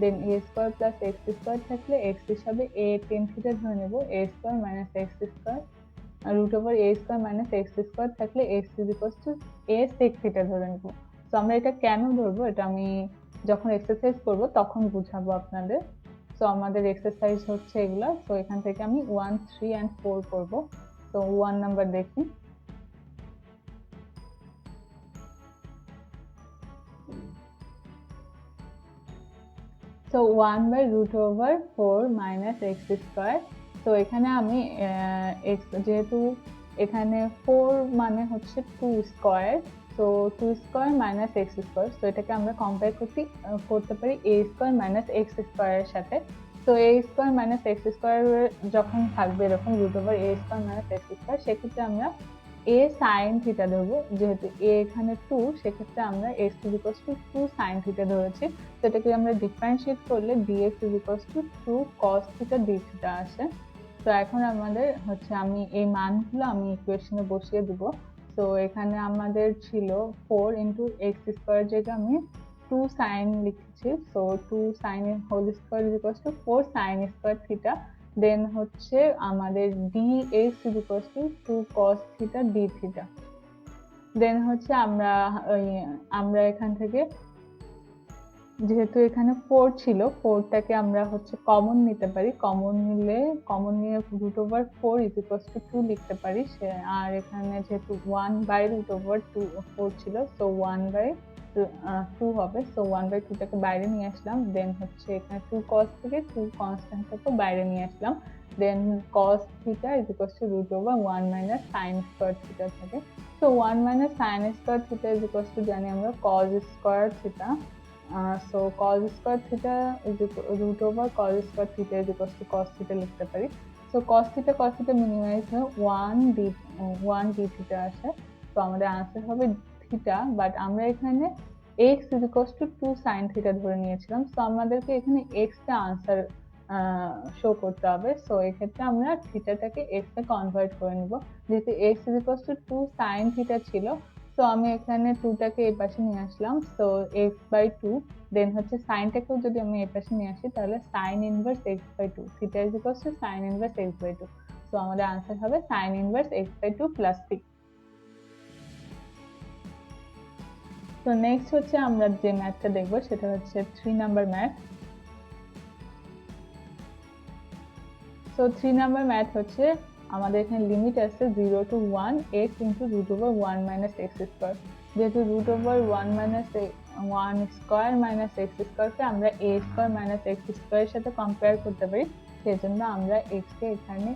দেন a² প্লাস এক্স স্কোয়ার থাকলে x হিসাবে a tan থিটা ধরে নেব। a² minus x square √a² minus x square থাকলে x is equal two a sec theta ধরে নেব। তো আমরা এটা কেন ধরবো, এটা আমি যখন এক্সারসাইজ করব তখন বুঝাবো আপনাদের। তো আমাদের এক্সারসাইজ হচ্ছে এগুলা। তো এখান থেকে আমি 1, 3 and 4 করব। তো 1 নাম্বার দেখি। তো 1/√4 মাইনাস এক্স স্কোয়ার। তো এখানে আমি যেহেতু এখানে 4 মানে হচ্ছে 2 স্কোয়ার, তো 2 স্কোয়ার মাইনাস এক্স স্কোয়ার, তো এটাকে আমরা কম্পেয়ার করতে পারি a² মাইনাস এক্স স্কোয়ারের সাথে। তো a² মাইনাস এক্স স্কোয়ার যখন থাকবে এরকম √a² মাইনাস এক্স স্কোয়ার, সেক্ষেত্রে আমরা a sin থিটা ধরবো, যেহেতু a এখানে 2, সেক্ষেত্রে আমরা x is equal to 2 sin theta ধরেছি। তো এটাকে আমরা ডিফারেন্সিয়েট করলে dx is equal to 2 cos theta d theta আসে। তো এখন আমাদের হচ্ছে আমি এই মানগুলো আমি ইকুয়েশনে বসিয়ে দিব। তো এখানে আমাদের ছিল 4 ইন্টু এক্স স্কোয়ার, যেটা আমি 2 sin লিখেছি। তো 2 sin whole square is equal to 4 sin square theta. Then হচ্ছে আমাদের dx is equal to 2 cos theta d theta. Then হচ্ছে আমরা এখান থেকে যেহেতু এখানে 4 ছিল, 4টাকে আমরা হচ্ছে কমন নিতে পারি, কমন নিয়ে √4 ইজ ইকুয়াল টু 2 লিখতে পারি। আর এখানে যেহেতু 1/√4 ছিল, তো 1/2 হবে। সো 1/2টাকে বাইরে নিয়ে আসলাম। দেন হচ্ছে এখানে 2 cos থেকে 2 কনস্ট্যান্টটাকে বাইরে নিয়ে আসলাম। Then cos theta is equal to √1 minus sin square theta থাকে। তো 1 minus sin square theta is equal to জানি আমরা cos square theta. So cos square theta is root over cos square theta is equal to cos theta লিখতে পারি। So cos theta minimise হয়ে 1 d theta আসে। তো আমাদের answer হবে theta, but আমরা এখানে x is equal to 2 sin theta ধরে নিয়েছিলাম। সো আমাদেরকে এখানে x টা আনসার শো করতে হবে। সো এক্ষেত্রে আমরা থিটাটাকে x এ কনভার্ট করে নিব। যেহেতু x is equal to 2 sin theta ছিল, সো আমি এখানে 2 টাকে এই পাশে নিয়ে আসলাম। সো x/2, দেন হচ্ছে সাইনটাকেও যদি আমি এই পাশে নিয়ে আসি তাহলে sin inverse x/2, theta is equal two sin inverse x/2। So আমাদের আনসার হবে sin inverse x/2 plus c। তো নেক্সট হচ্ছে আমরা যে ম্যাথটা দেখবো সেটা হচ্ছে 3 number math. So 3 number math হচ্ছে আমাদের এখানে লিমিট আছে 0 to 1 x into root over 1 minus x square। যেহেতু root over 1 minus 1 square minus x square কে আমরা a square minus x square এর সাথে কম্পেয়ার করতে পারি, সেজন্য আমরা x কে এখানে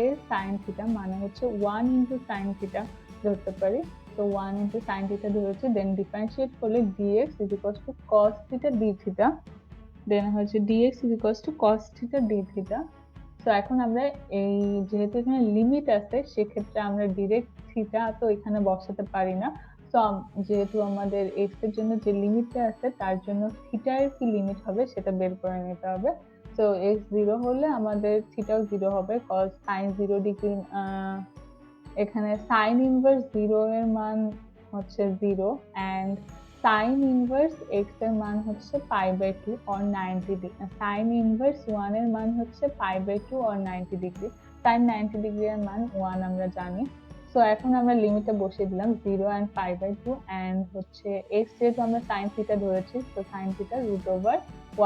এর sin থিটা মানে হচ্ছে 1 into sin থিটা ধরতে পারি। তো 1 into sin থিটা ধরেছি, দেন ডিফারেন্সিয়েট করলে dx is equal to cos theta d theta, then হচ্ছে dx is equal to cos theta d theta. তো এখন আমরা এই যেহেতু এখানে লিমিট আছে সেক্ষেত্রে আমরা ডিরেক্ট থিটা তো এখানে বসাতে পারি না। তো যেহেতু আমাদের x এর জন্য যে লিমিটটা আছে তার জন্য থিটার কি লিমিট হবে সেটা বের করে নিতে হবে। তো x 0 হলে আমাদের থিটাও 0 হবে, cos sin 0 ডিগ্রি এখানে sin ইনভার্স 0 এর মান হচ্ছে 0 and sin ইনভার্স x এর মান হচ্ছে π/2 or 90 ডিগ্রি। sin ইনভার্স 1 এর মান হচ্ছে π/2 or 90 ডিগ্রি। sin 90 ডিগ্রি এর মান 1 আমরা জানি। সো এখন আমরা লিমিটটা বসিয়ে দিলাম 0 and π/2 and হচ্ছে x যেহেতু আমরা sin থিটা ধরেছি, তো sin theta root over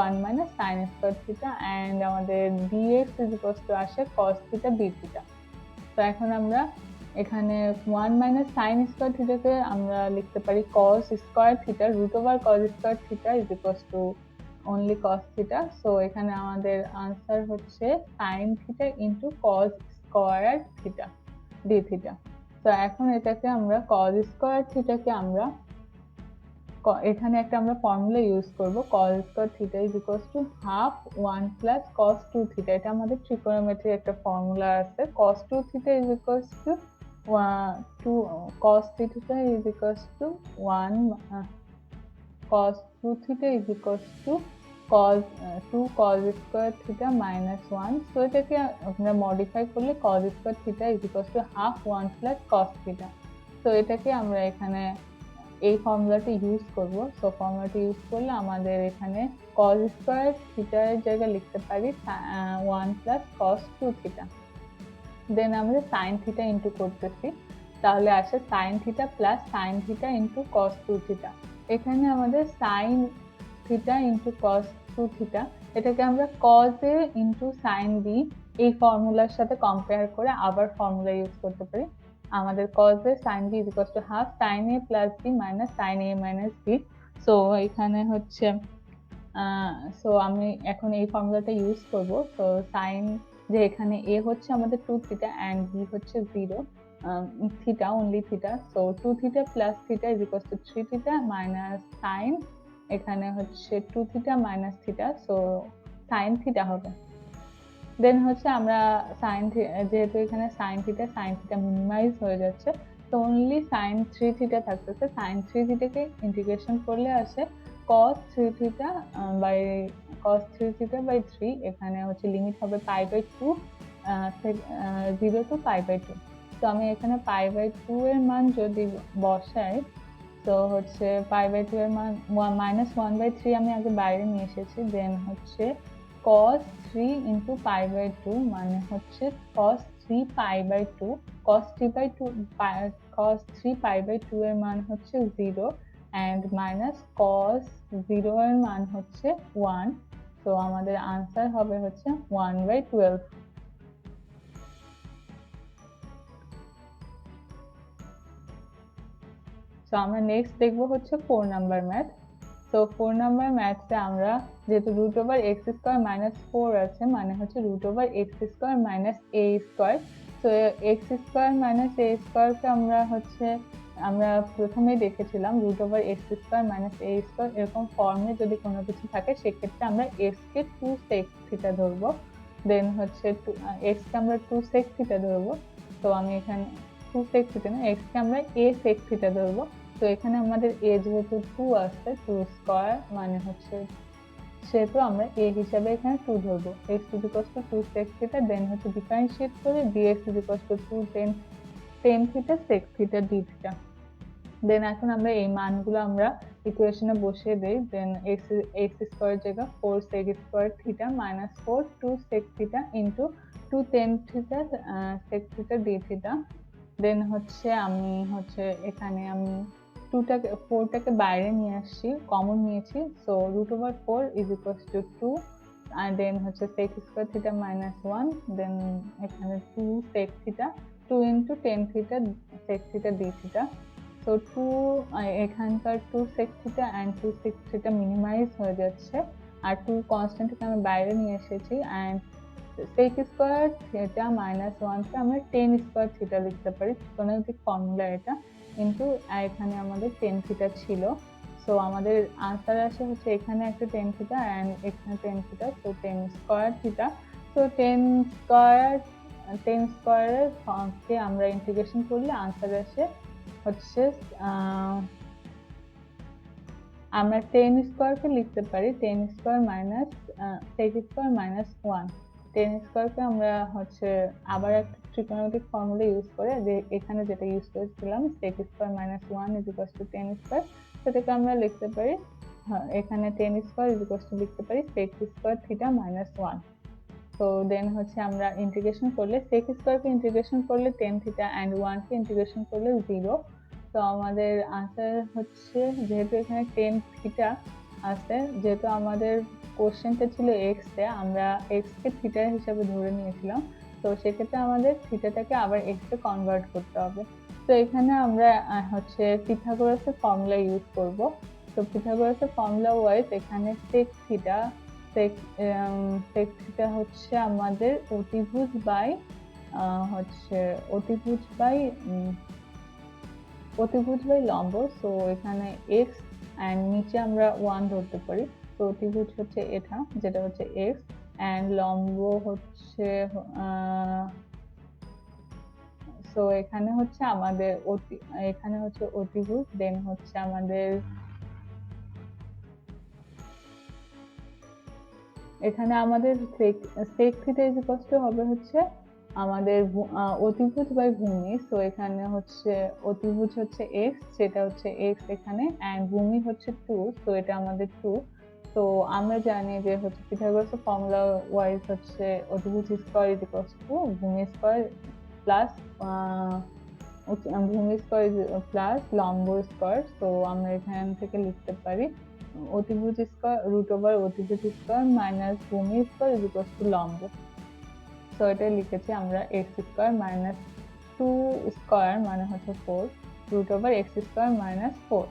1 minus sin square theta and আমাদের dx is equal to আসে cos থিটা d থিটা। তো এখন আমরা এখানে 1 minus sin স্কয়ার থিটাকে আমরা লিখতে পারি cos square theta root over cos square theta is equal to only cos theta. So এখানে আমাদের আনসার হচ্ছে sin theta into cos square theta d theta. তো এখন এটাকে আমরা cos স্কয়ার থিটাকে আমরা এখানে একটা আমরা ফর্মুলা ইউজ করব, cos square theta is equal to half 1 plus cos 2 theta. এটা আমাদের ট্রিগোনোমেট্রির একটা ফর্মুলা আছে। cos 2 theta is equal to 2 cos theta is equal to 1 cos 2 theta is equals to cos 2 cos square theta minus 1। So এটাকে আমরা modify করলে cos square theta is equals to half 1 plus cos theta। তো এটাকে আমরা এখানে এই ফর্মুলাটা use করব। সো ফর্মুলাটা ইউজ করলে আমাদের এখানে cos square theta এর জায়গায় লিখতে পারি 1 plus cos 2 theta। দেন আমরা sin theta ইনটু করতেছি, তাহলে আসে sin theta plus sin theta into cos 2 theta। এখানে আমাদের sin theta into cos 2 theta, এটাকে আমরা cos a into sin b এই ফর্মুলার সাথে কম্পেয়ার করে আবার ফর্মুলা ইউজ করতে পারি। আমাদের cos a sin b is equal to half sin a plus b minus sin a minus b। So এখানে হচ্ছে সো আমি এখন এই ফর্মুলাটা ইউজ করব। সো sin যে এখানে a হচ্ছে আমাদের 2 theta and b হচ্ছে 0 theta only theta। So 2 theta plus theta is equal to 3 theta minus sin এখানে হচ্ছে 2 theta minus theta, so sin theta হবে। দেন হচ্ছে আমরা sin যেহেতু এখানে sin theta মিনিমাইজ হয়ে যাচ্ছে, তো অনলি sin 3 theta থাকতেছে। sin 3 theta কে ইন্টিগ্রেশন করলে আসে cos 3 theta by 3। এখানে হচ্ছে লিমিট হবে π/2 0 to π/2। তো আমি এখানে π/2 এর মান যদি বসাই, তো হচ্ছে π/2 এর মান -1/3 আমি আগে বাইরে নিয়ে এসেছি। দেন হচ্ছে cos 3 into π/2 মানে হচ্ছে cos 3 π/2 cos 3 π/2 এর মান হচ্ছে 0 and minus cos 0 এর মান হচ্ছে 1। তো আমাদের আনসার হবে হচ্ছে 1/12। তো আমরা নেক্সট দেখবো হচ্ছে 4 নাম্বার ম্যাথ। তো 4 নাম্বার ম্যাথে আমরা যেহেতু root over x square minus 4 আছে মানে হচ্ছে root over x square minus a square. তো এক্স স্কোয়ার মাইনাস এ স্কোয়ারকে আমরা হচ্ছে আমরা প্রথমেই দেখেছিলাম √x² - a² এরকম ফর্মে যদি কোনো কিছু থাকে সেক্ষেত্রে আমরা x কে 2 sec থিটা ধরবো, দেন হচ্ছে x কে আমরা 2 sec থিটা ধরবো। তো আমি এখানে 2 sec থিটা না, x কে আমরা a sec থিটা ধরবো। তো এখানে আমাদের a যেহেতু 2 আসছে, 2 স্কয়ার মানে হচ্ছে, সেহেতু আমরা a হিসাবে এখানে 2 ধরবো। x = 2 sec থিটা, দেন হচ্ছে ডিফারেন্সিয়েট করে dx = 2 tan theta sec theta d theta. Then এখন আমরা এই মানগুলো আমরা ইকুয়েশনে বসিয়ে দেই। দেন x স্কয়ার জায়গায় 4 sec square theta minus 4 2 sec theta into 2 tan theta sec theta d theta. Then হচ্ছে আমি এখানে আমি 4 টাকে বাইরে নিয়ে আসছি, কমন নিয়েছি। সো √4 = 2, আর দেন হচ্ছে sec square theta minus 1, then এখানে 2 sec theta 2 into tan theta sec theta d theta. So 2 এখানকার 2 sec theta and 2 sec theta minimise হয়ে যাচ্ছে, আর 2 কনস্ট্যান্টকে আমি বাইরে নিয়ে এসেছি, and sec square theta minus 1 কে আমরা tan স্কয়ার থিটা লিখতে পারি, ত্রিকোণমিতিক ফর্মুলা এটা, কিন্তু এখানে আমাদের tan থিটা ছিল। সো আমাদের আনসার আসে হচ্ছে এখানে একটা tan থিটা অ্যান্ড এখানে tan theta, so tan square theta. So tan স্কয়ারের ফর্মকে আমরা ইন্টিগ্রেশন করলে আনসার আসে হচ্ছে আমরা tan স্কয়ারকে লিখতে পারি tan square minus sec square minus 1। tan স্কয়ারকে আমরা আবার একটা ত্রিকোণমিতিক ফর্মুলা ইউজ করে, যে এখানে যেটা ইউজ করেছিলাম sec square minus 1 = tan square, সেটাকে আমরা লিখতে পারি, এখানে tan স্কয়ার লিখতে পারি sec স্কয়ার থিটা মাইনাস 1। তো দেন আমরা ইন্টিগ্রেশন করলে sec স্কয়ারকে ইন্টিগ্রেশন করলে tan theta and 1 K integration করলে 0। তো আমাদের আনসার হচ্ছে, যেহেতু এখানে tan থিটা আছে, যেহেতু আমাদের কোশ্চেনটা ছিল x তে, আমরা x কে থিটা হিসাবে ধরে নিয়েছিলাম, তো সেক্ষেত্রে আমাদের থিটাটাকে আবার x তে কনভার্ট করতে হবে। তো এখানে আমরা পিথাগোরাসের ফর্মুলা ইউজ করব। তো পিথাগোরাসের ফর্মুলা ওয়াইজ এখানে sec থিটা হচ্ছে আমাদের অতিভুজ বাই লম্ব। সো এখানে x অ্যান্ড নিচে আমরা 1 ধরতে পারি। তো অতিভুজ হচ্ছে এটা, যেটা হচ্ছে x, অ্যান্ড লম্ব হচ্ছে সো এখানে আমাদের অতিভুজ, দেন আমাদের এখানে আমাদের sec থিটা হবে আমাদের অতিভুজ বাই ভূমি। সো এখানে অতিভুজ হচ্ছে x, সেটা হচ্ছে x এখানে, অ্যান্ড ভূমি হচ্ছে 2, সো এটা আমাদের 2। তো আমরা জানি যে পিথাগোরাসের ফর্মুলা ওয়াইজ অতিভুজ স্কয়ার ভূমি স্কয়ার প্লাস লম্ব স্কয়ার। তো আমরা এখান থেকে লিখতে পারি অতিভুজ স্কয়ার √অতিভুজ স্কয়ার মাইনাস ভূমি স্কয়ার লম্ব। সো এটা লিখেছি আমরা x স্কয়ার মাইনাস 2 স্কয়ার মানে হচ্ছে 4 √x² মাইনাস 4।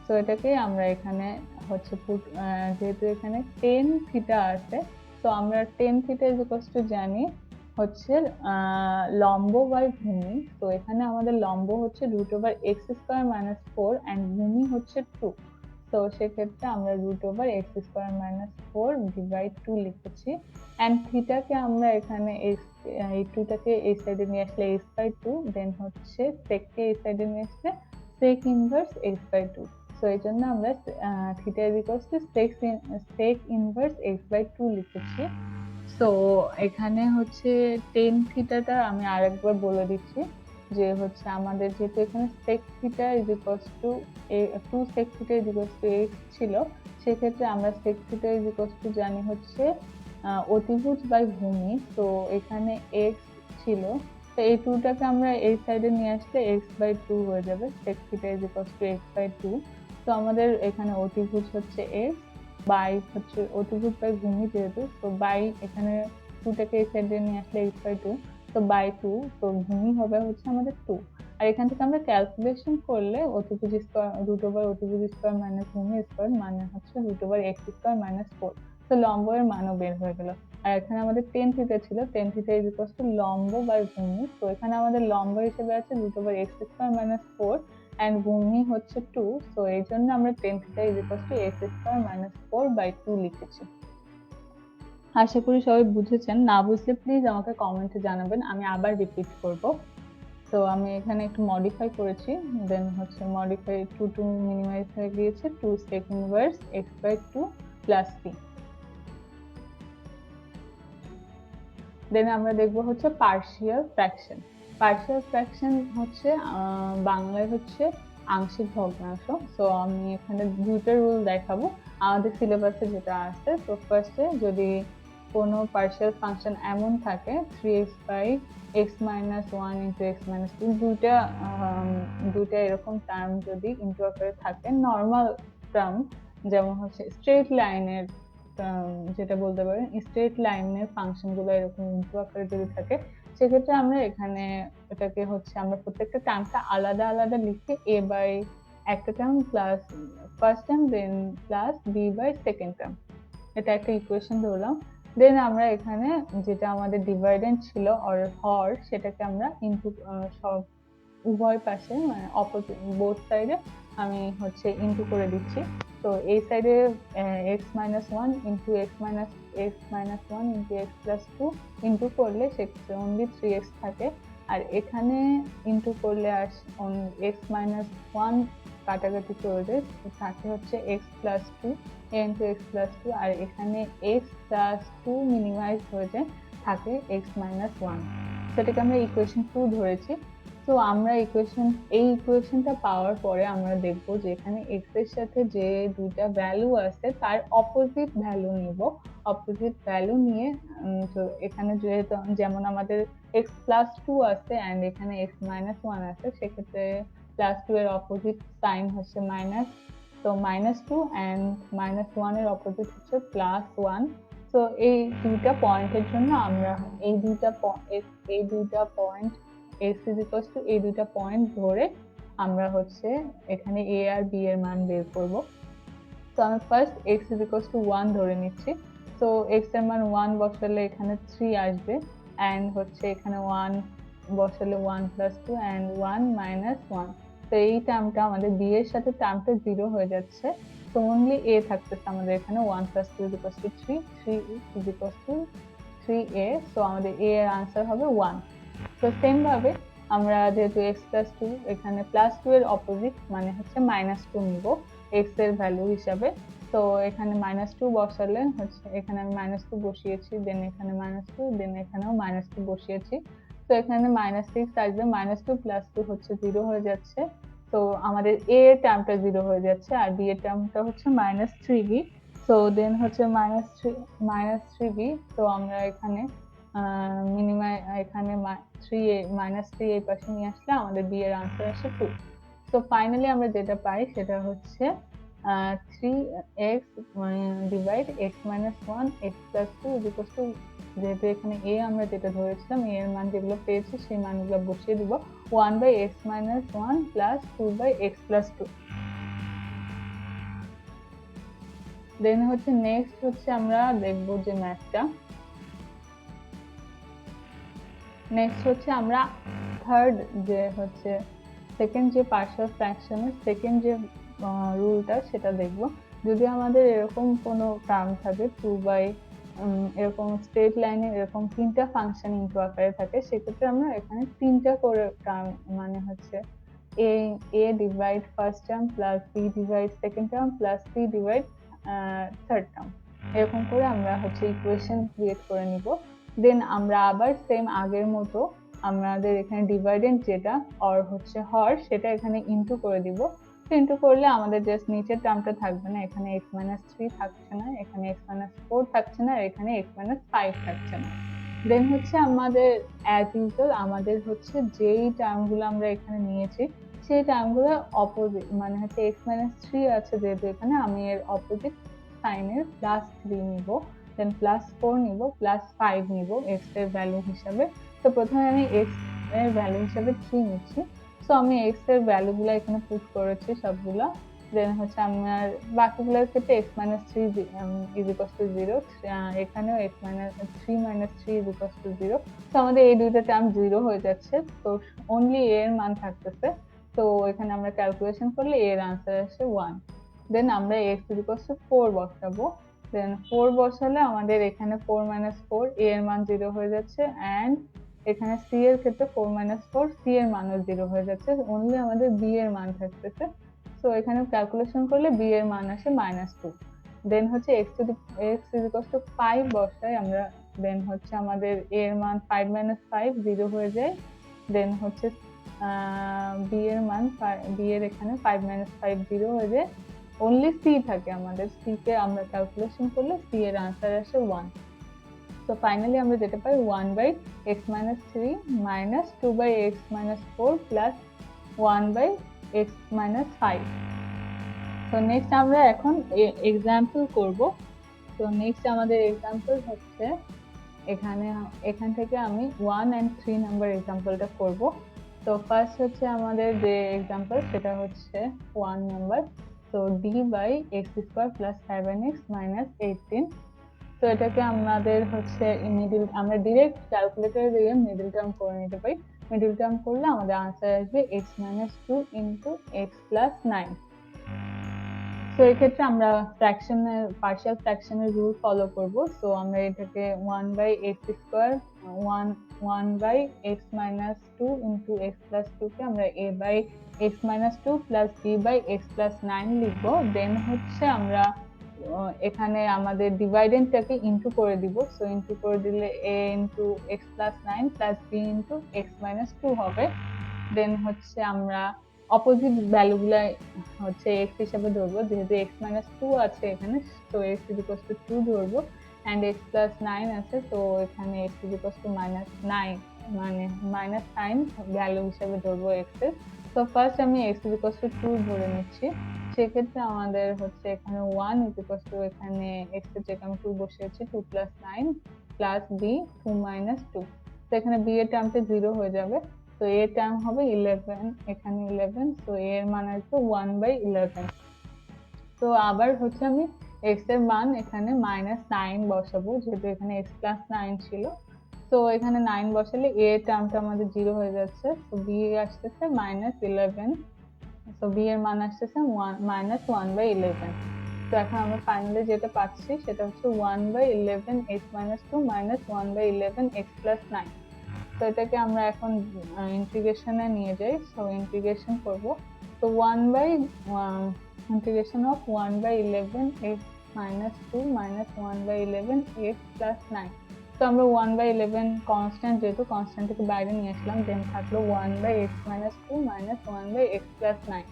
সো এটাকে আমরা এখানে যেহেতু এখানে tan থিটা আছে, তো আমরা tan থিটা জানি লম্ব বাই ভূমি। তো এখানে আমাদের লম্ব হচ্ছে √x² মাইনাস 4 অ্যান্ড ভূমি হচ্ছে 2। তো সেক্ষেত্রে আমরা √x² মাইনাস 4 ডিভাইড 2 লিখেছি, অ্যান্ড থিটাকে আমরা এখানে এই 2টাকে এই সাইডে নিয়ে আসলে h/2, দেন sec কে এই সাইডে নিয়ে আসলে sec ইনভার্স h/2। সো এই জন্য আমরা থিটা sec ইনভার্স h/2 লিখেছি। সো এখানে tan থিটাটা আমি আরেকবার বলে দিচ্ছি, যে আমাদের যেহেতু এখানে sec theta = 2 sec theta x ছিল, সেক্ষেত্রে আমরা sec থিটা জানি অতিভুজ বাই ভূমি। তো এখানে x ছিল, তো এই 2টাকে আমরা এই সাইডে নিয়ে আসলে x/2 হয়ে যাবে, sec থিটা x/2। তো আমাদের এখানে অতিভুজ হচ্ছে x, বাই অতিভুজ বাই ভূমি যেহেতু, তো বাই এখানে 2টাকে এই সাইডে নিয়ে আসলে h/2, তো বাই 2, তো ভূমি হবে আমাদের 2। আর এখান থেকে আমরা ক্যালকুলেশন করলে অতিভুজ স্কয়ার √অতিভুজ স্কয়ার মাইনাস ভূমি স্কয়ার মানে √x² মাইনাস 4। তো লম্বের মানও বের হয়ে গেল। আর এখানে আমাদের tan থিটা ছিল, tan থিটা লম্ব বাই ভূমি। তো এখানে আমাদের লম্ব হিসেবে আছে √x² মাইনাস 4, অ্যান্ড ভূমি হচ্ছে 2, সো এই জন্য আমরা tan θ x² - 4/2 লিখেছি। আশা করি সবাই বুঝেছেন। না বুঝলে প্লিজ আমাকে কমেন্টে জানাবেন, আমি আবার রিপিট করব। তো আমি এখানে একটু মডিফাই করেছি, দেন হচ্ছে মডিফাই 2 মিনিমাইজ হয়ে গিয়েছে 2 sec inverse x/2 plus c। দেন আমরা দেখবো হচ্ছে পার্শিয়াল ফ্র্যাকশন। পার্শিয়াল ফ্র্যাকশন হচ্ছে বাংলায় হচ্ছে আংশিক ভগ্নাংশ। সো আমি এখানে দুইটা রুল দেখাবো আমাদের সিলেবাসে যেটা আছে। তো ফার্স্টে যদি কোনো পার্শিয়াল ফাংশন এমন থাকে 3x/x-1 into x-2, দুইটা এরকম টার্ম যদি ইনটু আকারে থাকে, নর্মাল টার্ম যেমন হচ্ছে স্ট্রেট লাইনের, যেটা বলতে পারেন স্ট্রেট লাইনের ফাংশন গুলো এরকম ইনটু আকারে যদি থাকে, সেক্ষেত্রে আমরা এখানে এটাকে হচ্ছে আমরা প্রত্যেকটা টার্মটা আলাদা আলাদা লিখে a বাই একটা term plus first term then plus b by second term, এটা একটা ইকুয়েশন ধরলাম। দেন আমরা এখানে যেটা আমাদের ডিভাইডেন্ট ছিল অর হর, সেটাকে আমরা ইনটু সব উভয় পাশে মানে অপোজিট বোথ সাইডে আমি হচ্ছে ইনটু করে দিচ্ছি। তো এই সাইডে x-1 into x-1 into x+2 into করলে সেক্ষেত্রে অনলি 3x থাকে, আর এখানে ইনটু করলে x-1 কাটাকাটি চলে যায়, থাকে হচ্ছে x+2 into x+2, আর এখানে x+2 মিনিমাইজ হয়ে যায়, থাকে x-1। সেটাকে আমরা ইকুয়েশন 2 ধরেছি। তো আমরা এই ইকুয়েশনটা পাওয়ার পরে আমরা দেখবো যে এখানে x এর সাথে যে দুইটা ভ্যালু আছে তার অপোজিট ভ্যালু নিব। অপোজিট ভ্যালু নিয়ে তো এখানে যেহেতু যেমন আমাদের x+2 আছে এন্ড এখানে x-1 আছে, সেক্ষেত্রে +2 এর অপোজিট সাইন হচ্ছে মাইনাস, তো -2 এন্ড -1 এর অপোজিট হচ্ছে +1। তো এই দুইটা পয়েন্টের জন্য আমরা এই দুইটা পয়েন্ট x এই দুইটা পয়েন্ট ধরে আমরা হচ্ছে এখানে a আর b এর মান বের করব। তো আমি ফার্স্ট x 1 ধরে নিচ্ছি। তো x এর মান 1 বসালে এখানে 3 আসবে, এন্ড হচ্ছে এখানে 1 বসালে 1 + 2 এন্ড 1 - 1। তো এই টার্মটা আমাদের b এর সাথে টার্মটা 0 হয়ে যাচ্ছে, তো অনলি a থাকতেছে আমাদের এখানে 1 + 2 = 3, 3 3a, সো আমাদের a এর आंसर হবে 1। তো সেম ভাবে আমরা যেহেতু x+2 এখানে +2 এর অপোজিট মানে হচ্ছে -2 নিব x এর ভ্যালু হিসাবে। তো এখানে -2 বসালে হচ্ছে এখানে আমি -2 বসিয়েছি, দেন এখানে -2, দেন এখানেও -2 বসিয়েছি। তো এখানে -6 আসবে, -2 + 2 হচ্ছে 0 হয়ে যাচ্ছে। তো আমাদের a এর টার্মটা 0 হয়ে যাচ্ছে, আর b এর টার্মটা হচ্ছে -3b। সো দেন হচ্ছে -3b। তো আমরা এখানে এখানে 3 এই পাশে নিয়ে আসলে আমাদের b এর आंसर আসে 2। তো ফাইনালি আমরা যেটা পাই সেটা হচ্ছে 3x ডিভাইড x-1 x+2 যেহেতু এখানে a আমরা যেটা ধরেছিলাম a এর মান যেগুলো পেয়েছি সেই মানগুলো বসিয়ে দিব 1/x-1 প্লাস 2/x+2। দেন হচ্ছে নেক্সট হচ্ছে আমরা দেখবো যে ম্যাথটা, নেক্সট হচ্ছে আমরা থার্ড যে হচ্ছে সেকেন্ড যে পার্শিয়াল ফ্র্যাকশনের সেকেন্ড যে রুলটা সেটা দেখব। যদি আমাদের এরকম কোনো টার্ম থাকে 2 এরকম স্ট্রেট লাইনে এরকম তিনটা ফাংশন ইনটু আকারে থাকে, সেক্ষেত্রে আমরা এখানে তিনটা করে টার্ম মানে হচ্ছে a divide first term plus b divide second term plus c divide third term, এরকম করে আমরা হচ্ছে ইকুয়েশন ক্রিয়েট করে নিব। দেন আমরা আবার সেম আগের মতো আমাদের এখানে ডিভাইডেন্ট যেটা অর হচ্ছে হর সেটা এখানে ইনটু করে দিব। ইনটু করলে আমাদের জাস্ট নিচের টার্মটা থাকবে না, এখানে x-3 থাকছে না, এখানে x-4 থাকছে না, আর এখানে x-5 থাকছে না। দেন হচ্ছে আমাদের অ্যাজ ইউজুয়াল আমাদের হচ্ছে যেই টার্মগুলো আমরা এখানে নিয়েছি সেই টার্মগুলো অপোজিট মানে হচ্ছে x-3 আছে যেহেতু এখানে, আমি এর অপোজিট সাইনের +3 নিব, দেন +4 নিব, +5 নিব x এর ভ্যালু হিসাবে। তো প্রথমে আমি x এর ভ্যালু হিসাবে 3 নিচ্ছি। সো আমি x এর ভ্যালুগুলো এখানে পুট করেছি সবগুলা। দেন হচ্ছে আমার বাকিগুলোর ক্ষেত্রে x-3 0, এখানেও x-3 0। তো আমাদের এই দুইটা টার্ম 0 হয়ে যাচ্ছে, তো অনলি a এর মান থাকতেছে। তো এখানে আমরা ক্যালকুলেশন করলে এর আনসার আসে 1। দেন আমরা x ইকুয়াল টু 4 বসাবো। দেন 4 বসালে আমাদের এখানে 4 - 4 a এর মান 0 হয়ে যাচ্ছে, অ্যান্ড এখানে c এর ক্ষেত্রে 4 - 4 c এর মানও 0 হয়ে যাচ্ছে, অনলি আমাদের b এর মান থাকতেছে। সো এখানে ক্যালকুলেশন করলে b এর মান আসে -2। দেন হচ্ছে x ইকুয়াল টু 5 বসাই আমরা। দেন হচ্ছে আমাদের a এর মান 5 - 5 0 হয়ে যায়। দেন হচ্ছে b এর মান b এর এখানে 5 - 5 0 হয়ে যায়, অনলি c থাকে আমাদের। c কে আমরা ক্যালকুলেশন করলে c এর আনসার আসে 1। তো ফাইনালি আমরা যেটা পাই 1/x - 3 - 2/x - 4 প্লাস 1/x - 5। তো নেক্সট আমরা এখন এক্সাম্পল করব। তো নেক্সট আমাদের এক্সাম্পল হচ্ছে এখান থেকে আমি 1 and 3 নাম্বার এক্সাম্পলটা করব। তো ফার্স্ট হচ্ছে আমাদের যে এক্সাম্পল সেটা হচ্ছে 1 নাম্বার। তো d/x² + 7x - 18। তো এটাকে আমাদের হচ্ছে আমরা ডিরেক্ট ক্যালকুলেটরে দিয়ে মিডল টার্ম করে নিতে পারি। মিডল টার্ম করলে আমাদের আনসার আসবে x - 2 × x + 9। তো এক্ষেত্রে আমরা পার্শিয়াল ফ্র্যাকশনের রুল ফলো করব। সো আমরা এটাকে 1/x² 1/x - 2 × x + 2 কে আমরা a/x - 2 + b/x + 9 লিখব। দেন হচ্ছে আমরা এখানে আমাদের ডিভাইডেন্টটাকে ইনটু করে দিব। সো ইনটু করে দিলে a × x + 9 + b × x - 2 হবে। দেন হচ্ছে আমরা অপোজিট ভ্যালুগুলা হচ্ছে x হিসেবে ধরবো, যেহেতু x - 2 আছে এখানে, তো x = 2 ধরবো, অ্যান্ড x + 9 আছে, তো এখানে x = -9 মানে -9 ভ্যালু হিসেবে ধরবো x এর। তো ফার্স্ট আমি x = 2 ধরে নিচ্ছি। সেক্ষেত্রে আমাদের হচ্ছে এখানে 1 = এখানে x এর জায়গায় আমি 2 বসিয়েছি, 2 + 9 প্লাস b 2 - 2। তো এখানে b এর টার্মটা 0 হয়ে যাবে। তো a এর টার্ম হবে 11, এখানে 11, তো a এর মান আসবে 1/11। তো আবার হচ্ছে আমি x এর মান এখানে -9 বসাবো, যেহেতু এখানে x + 9 ছিল। তো এখানে 9 বসালে a এর টার্মটা আমাদের 0 হয়ে যাচ্ছে, তো b আসতেছে -11। তো b এর মান আসতেছে -1/11। তো এখন আমরা ফাইনালি যেটা পাচ্ছি সেটা হচ্ছে 1/11x - 2 -1/11x + 9। তো এটাকে আমরা এখন ইন্টিগ্রেশনে নিয়ে যাই। সো ইন্টিগ্রেশন করব। তো ইন্টিগ্রেশন অফ 1/11x - 2 -1/11x + 9। তো আমরা 1/11 কনস্ট্যান্ট, যেহেতু কনস্ট্যান্টটাকে বাইরে নিয়ে আসলাম, দেন থাকলো 1/x - 2 -1/x + 9।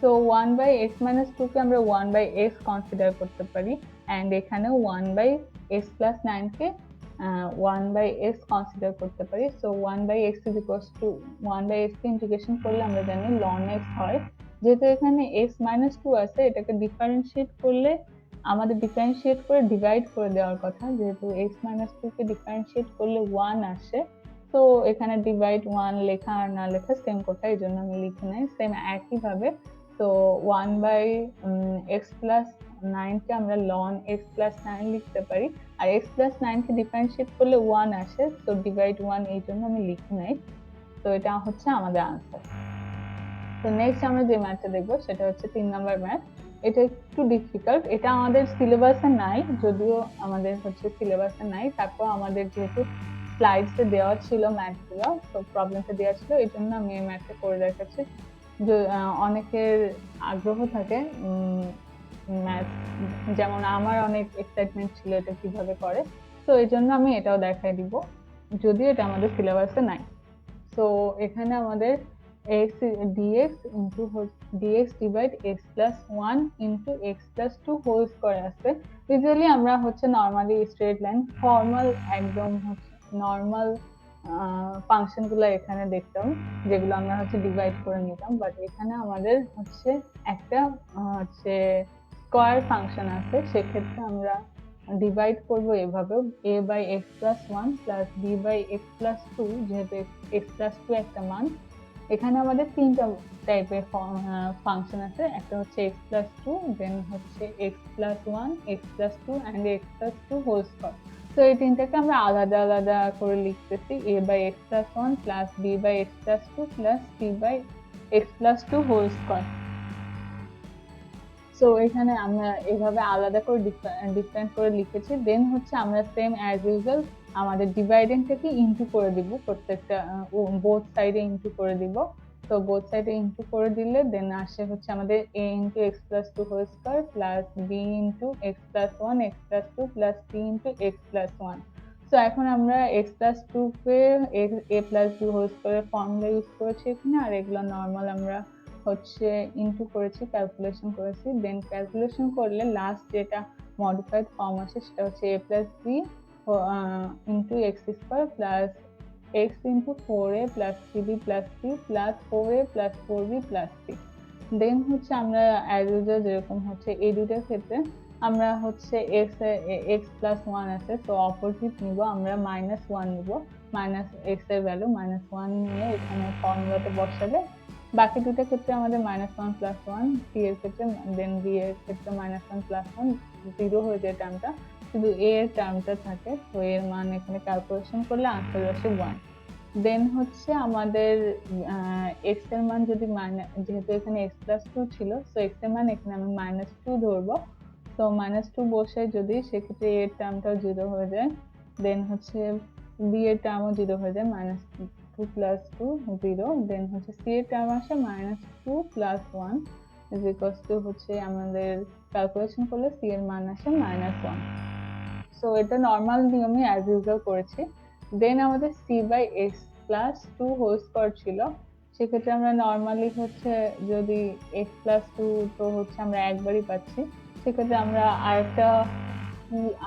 তো 1/x - 2 কে আমরা 1/x কনসিডার করতে পারি, অ্যান্ড এখানে 1/x + 9 কে 1/x কনসিডার করতে পারি। সো 1/x = 1/x কে ইন্টিগ্রেশন করলে আমরা জানি ln x হয়। যেহেতু এখানে x - 2 আছে, এটাকে ডিফারেন্সিয়েট করলে আমাদের ডিফারেন্সিয়েট করে ডিভাইড করে দেওয়ার কথা, যেহেতু x - 2 কে ডিফারেন্সিয়েট করলে 1 আসে। তো এখানে ডিভাইড 1 লেখা আর না লেখা সেম কথা, এই জন্য আমি লিখি নাই। সেম একইভাবে তো 1/x + 9 কে আমরা ln x + 9 লিখতে পারি, আর x + 9 কে ডিফারেন্সিয়েট করলে 1 আসে, তো ডিভাইড 1 এই জন্য আমি লিখি নাই। তো এটা হচ্ছে আমাদের আনসার। তো নেক্সট আমরা যে ম্যাথটা দেখবো সেটা হচ্ছে 3 নাম্বার ম্যাথ। এটা একটু ডিফিকাল্ট, এটা আমাদের সিলেবাসে নাই, যদিও আমাদের হচ্ছে সিলেবাসে নাই, তারপর আমাদের যেহেতু স্লাইডসে দেওয়া ছিল ম্যাথগুলো, তো প্রবলেমটা দেওয়া ছিল, এই জন্য আমি এই ম্যাথটা করে দেখাচ্ছি। অনেকের আগ্রহ থাকে ম্যাথ, যেমন আমার অনেক এক্সাইটমেন্ট ছিল এটা কিভাবে করে, তো এই জন্য আমি এটাও দেখাই দিব, যদিও এটা আমাদের সিলেবাসে নাই। তো এখানে আমাদের dx divide x + 1 × x + 2 whole square আছে। ইউজুয়ালি আমরা হচ্ছে নরমালি স্ট্রেট লাইন ফর্মাল একদম হচ্ছে নরমাল ফাংশন গুলো এখানে দেখতাম, যেগুলো আমরা হচ্ছে ডিভাইড করে নিতাম, বাট এখানে আমাদের হচ্ছে একটা হচ্ছে স্কয়ার ফাংশন আছে। সেক্ষেত্রে আমরা ডিভাইড করব এভাবে, a/x + 1 + b/x + 2, যেহেতু x + 2 একটা মান। এখানে আমাদের তিনটা টাইপের ফাংশন আছে, একটা হচ্ছে x + 2, দেন হচ্ছে x + 1, x + 2 and x + 2 whole square. তো এই তিনটাকে আমরা আলাদা আলাদা করে লিখতেছি, a/x + 1 + b/x + 2 + c/x x+2 whole square. So এখানে আমরা এভাবে আলাদা করে ডিফারেন্ট করে লিখেছি। দেন হচ্ছে আমরা সেম অ্যাজ ইউজুয়াল আমাদের ডিভাইডেন্টটাকে ইনটু করে দিব, প্রত্যেকটা বোথ সাইডে ইনটু করে দিব। তো বোথ সাইডে ইনটু করে দিলে দেন আসে হচ্ছে আমাদের a into x+2 whole square plus b into x+1 x+2 plus c into x+1। So এখন আমরা x+2 কে a+b হোল স্কয়ারের ফর্মুলা ইউজ করেছি এখানে, আর এগুলো নর্মাল আমরা হচ্ছে ইনটু করেছি, ক্যালকুলেশন করেছি। দেন ক্যালকুলেশন করলে লাস্ট যেটা মডিফাইড ফর্ম আসে সেটা হচ্ছে a+b into x² plus x into 4a plus 3b plus c plus 4a plus 4b plus c। দেন হচ্ছে আমরা অ্যাজ ইউজুয়াল যেরকম হচ্ছে এই দুটোর ক্ষেত্রে আমরা হচ্ছে x+1 আছে, তো অপোজিট নিব, আমরা -1 নিব, মাইনাস x এর ভ্যালু -1 নিয়ে এখানে ফর্মুলাতে বসালে বাকি দুটোর ক্ষেত্রে আমাদের -1 প্লাস 1, c এর ক্ষেত্রে দেন b এর ক্ষেত্রে -1 প্লাস 1 0 হয়ে যায় টার্মটা, শুধু a এর টার্মটা থাকে। তো এর মান এখানে ক্যালকুলেশন করলে আনসার আসে 1। দেন হচ্ছে আমাদের x এর মান যদি যেহেতু এখানে x+2 ছিল, সো x এর মান এখানে আমি -2 ধরবো। তো -2 বসে যদি সেক্ষেত্রে a এর টার্মটাও 0 হয়ে যায়, দেন হচ্ছে b এর টার্মও 0 হয়ে যায়, -2 প্লাস 2 0। দেন হচ্ছে c এর টার্ম আসে -2 প্লাস 1 ইজ ইকুয়ালস টু হচ্ছে আমাদের ক্যালকুলেশন করলে c এর মান আসে -1। সো এটা নর্মাল নিয়মে অ্যাজ ইউজুয়াল করেছি। দেন আমাদের c/x+2 হোল স্কয়ার ছিল, সেক্ষেত্রে আমরা নর্মালি হচ্ছে যদি x+2 তো হচ্ছে আমরা একবারই পাচ্ছি, সেক্ষেত্রে আমরা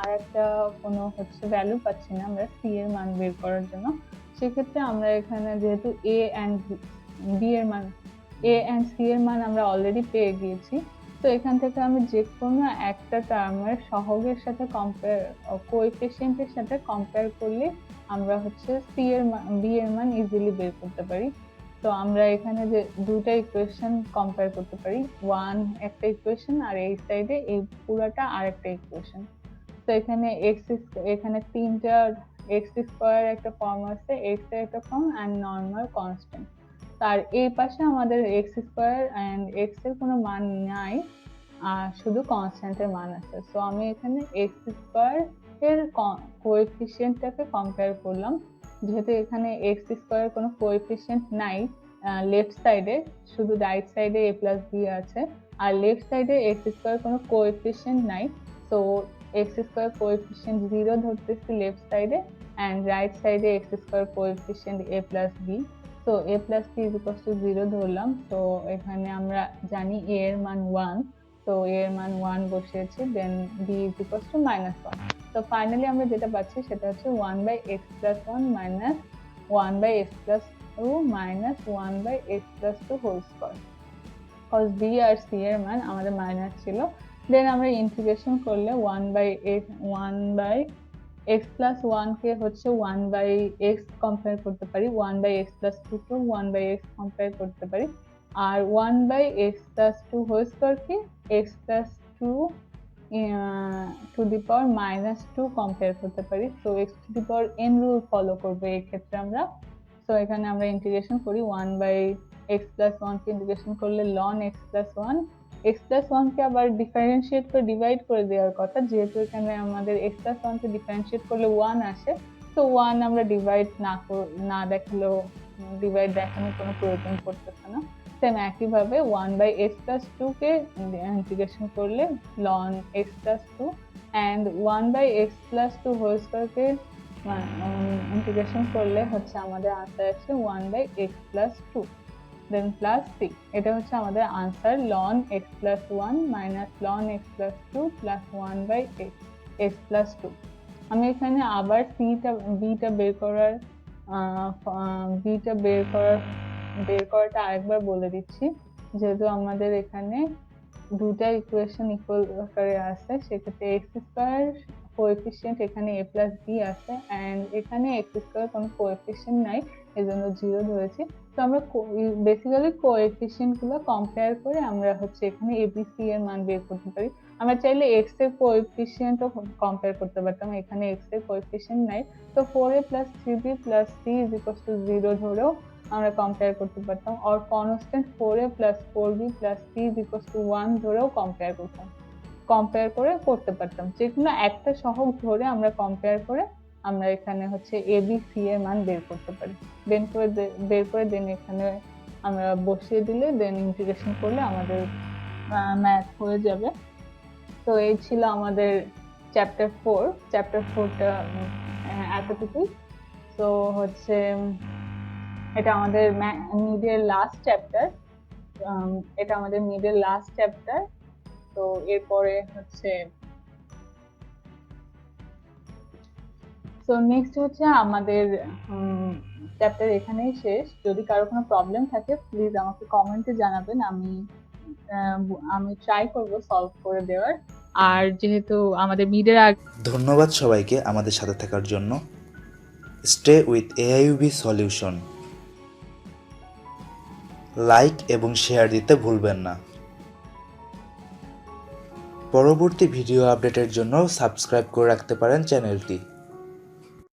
আরেকটা কোনো হচ্ছে ভ্যালু পাচ্ছি না আমরা c এর মান বের করার জন্য। সেক্ষেত্রে আমরা এখানে যেহেতু a and c এর মান আমরা অলরেডি পেয়ে গিয়েছি, তো এখান থেকে আমি যে কোনো একটা টার্মের সহগের সাথে কোএফিসিয়েন্টের সাথে কম্পেয়ার করলে আমরা হচ্ছে b এর মান ইজিলি বের করতে পারি। তো আমরা এখানে যে দুটো ইকুয়েশন কম্পেয়ার করতে পারি, একটা ইকুয়েশন আর এই সাইডে এই পুরাটা আরেকটা ইকুয়েশন। তো এখানে তিনটা x² একটা ফর্ম আছে, x এর একটা ফর্ম এন্ড নরমাল কনস্ট্যান্ট। তার এই পাশে আমাদের x² এন্ড x এর কোনো মান নাই, শুধু কনস্ট্যান্টের মান আছে। সো আমি এখানে x² এর কোএফিসিয়েন্টটাকে কম্পেয়ার করলাম। যেহেতু এখানে x² এর কোনো কোএফিসিয়েন্ট নাই লেফট সাইডে, শুধু রাইট সাইডে a+b আছে, আর লেফট সাইডে x² কোনো কোএফিসিয়েন্ট নাই, সো x² কোএফিসিয়েন্ট 0 ধরতেছি লেফট সাইডে, এন্ড রাইট সাইডে x² কোএফিসিয়েন্ট a+b। তো a+b ইজ ইকুয়ালস টু 0 ধরলাম। তো এখানে আমরা জানি a এর মান 1, তো a এর মান 1 বসিয়েছি, then b is equals to -1। তো ফাইনালি আমরা যেটা পাচ্ছি সেটা হচ্ছে 1/x+1 minus 1/x+2 minus 1/x+2 whole square. Cause b আর c এর মান আমাদের মাইনাস ছিল। দেন আমরা ইন্টিগ্রেশন করলে 1/x+1 কে হচ্ছে 1/x কম্পেয়ার করতে পারি, 1/x+2 কে 1/x কম্পেয়ার করতে পারি, আর 1/x+2 হোল স্কয়ার কে x+2 to the power -2 compare করতে পারি। তো x to the power n rule follow করবো এই ক্ষেত্রে আমরা। তো এখানে আমরা ইন্টিগ্রেশন করি 1/x+1 কে ইন্টিগ্রেশন করলে ln x+1, x+1 কে আবার ডিফারেন্সিয়েট করে ডিভাইড করে দেওয়ার কথা, যেহেতু এখানে আমাদের x+1 কে ডিফারেন্সিয়েট করলে 1 আসে, তো 1 আমরা ডিভাইড না দেখালেও ডিভাইড দেখানোর কোনো প্রয়োজন পড়তেছে না। সেম একইভাবে 1/x+2 কে ইন্টিগ্রেশন করলে ln x+2 and 1/x+2 whole square কে ইন্টিগ্রেশন করলে হচ্ছে আমাদের আনসার আসছে 1/x+2 দেন প্লাস c। এটা হচ্ছে আমাদের answer ln x+1 minus ln x+2 plus 1/x+2। আমি এখানে আবার bটা বের করাটা আরেকবার বলে দিচ্ছি, যেহেতু আমাদের এখানে দুটা ইকুয়েশন ইকুয়াল আকারে আছে, সেক্ষেত্রে x² কোএফিসিয়েন্ট এখানে a+b আছে, এন্ড এখানে x² কোনো কোএফিসিয়েন্ট নাই, এজন্য 0 ধরেছি। তো আমরা বেসিক্যালি কোএফিসিয়েন্ট গুলো কম্পেয়ার করে আমরা হচ্ছে এখানে abc এর মান বের করতে পারি। আমরা চাইলে x এর কোএফিসিয়েন্টও কম্পেয়ার করতে পারতাম, এখানে x এর কোএফিসিয়েন্ট নাই, তো 4a + 3b + c = 0 ধরেও আমরা কম্পেয়ার করতে পারতাম, আর কনস্ট্যান্ট 4a + 4b + c = 1 ধরেও কম্পেয়ার করে করতে পারতাম। যেকোনো একটা সহগ ধরে আমরা কম্পেয়ার করে আমরা এখানে হচ্ছে a b c এর মান বের করতে পারি। বের করে দেন এখানে আমরা বসিয়ে দিলে দেন ইন্টিগ্রেশন করলে আমাদের ম্যাথ হয়ে যাবে। তো এই ছিল আমাদের চ্যাপ্টার 4টা এতটুকুই। তো হচ্ছে এটা আমাদের মিডের লাস্ট চ্যাপ্টার। তো এরপরে হচ্ছে নেক্সট হচ্ছে আমাদের চ্যাপ্টার এখানেই শেষ। যদি কারো কোনো প্রবলেম থাকে প্লিজ আমাকে কমেন্টে জানাবেন, আমি ট্রাই করব সলভ করে দেওয়ার। আর যেহেতু আমাদের মিডের ধন্যবাদ সবাইকে আমাদের সাথে থাকার জন্য। Stay with AIUB solution. Like এবং শেয়ার দিতে ভুলবেন না। পরবর্তী ভিডিও আপডেটের জন্য সাবস্ক্রাইব করে রাখতে পারেন চ্যানেলটি।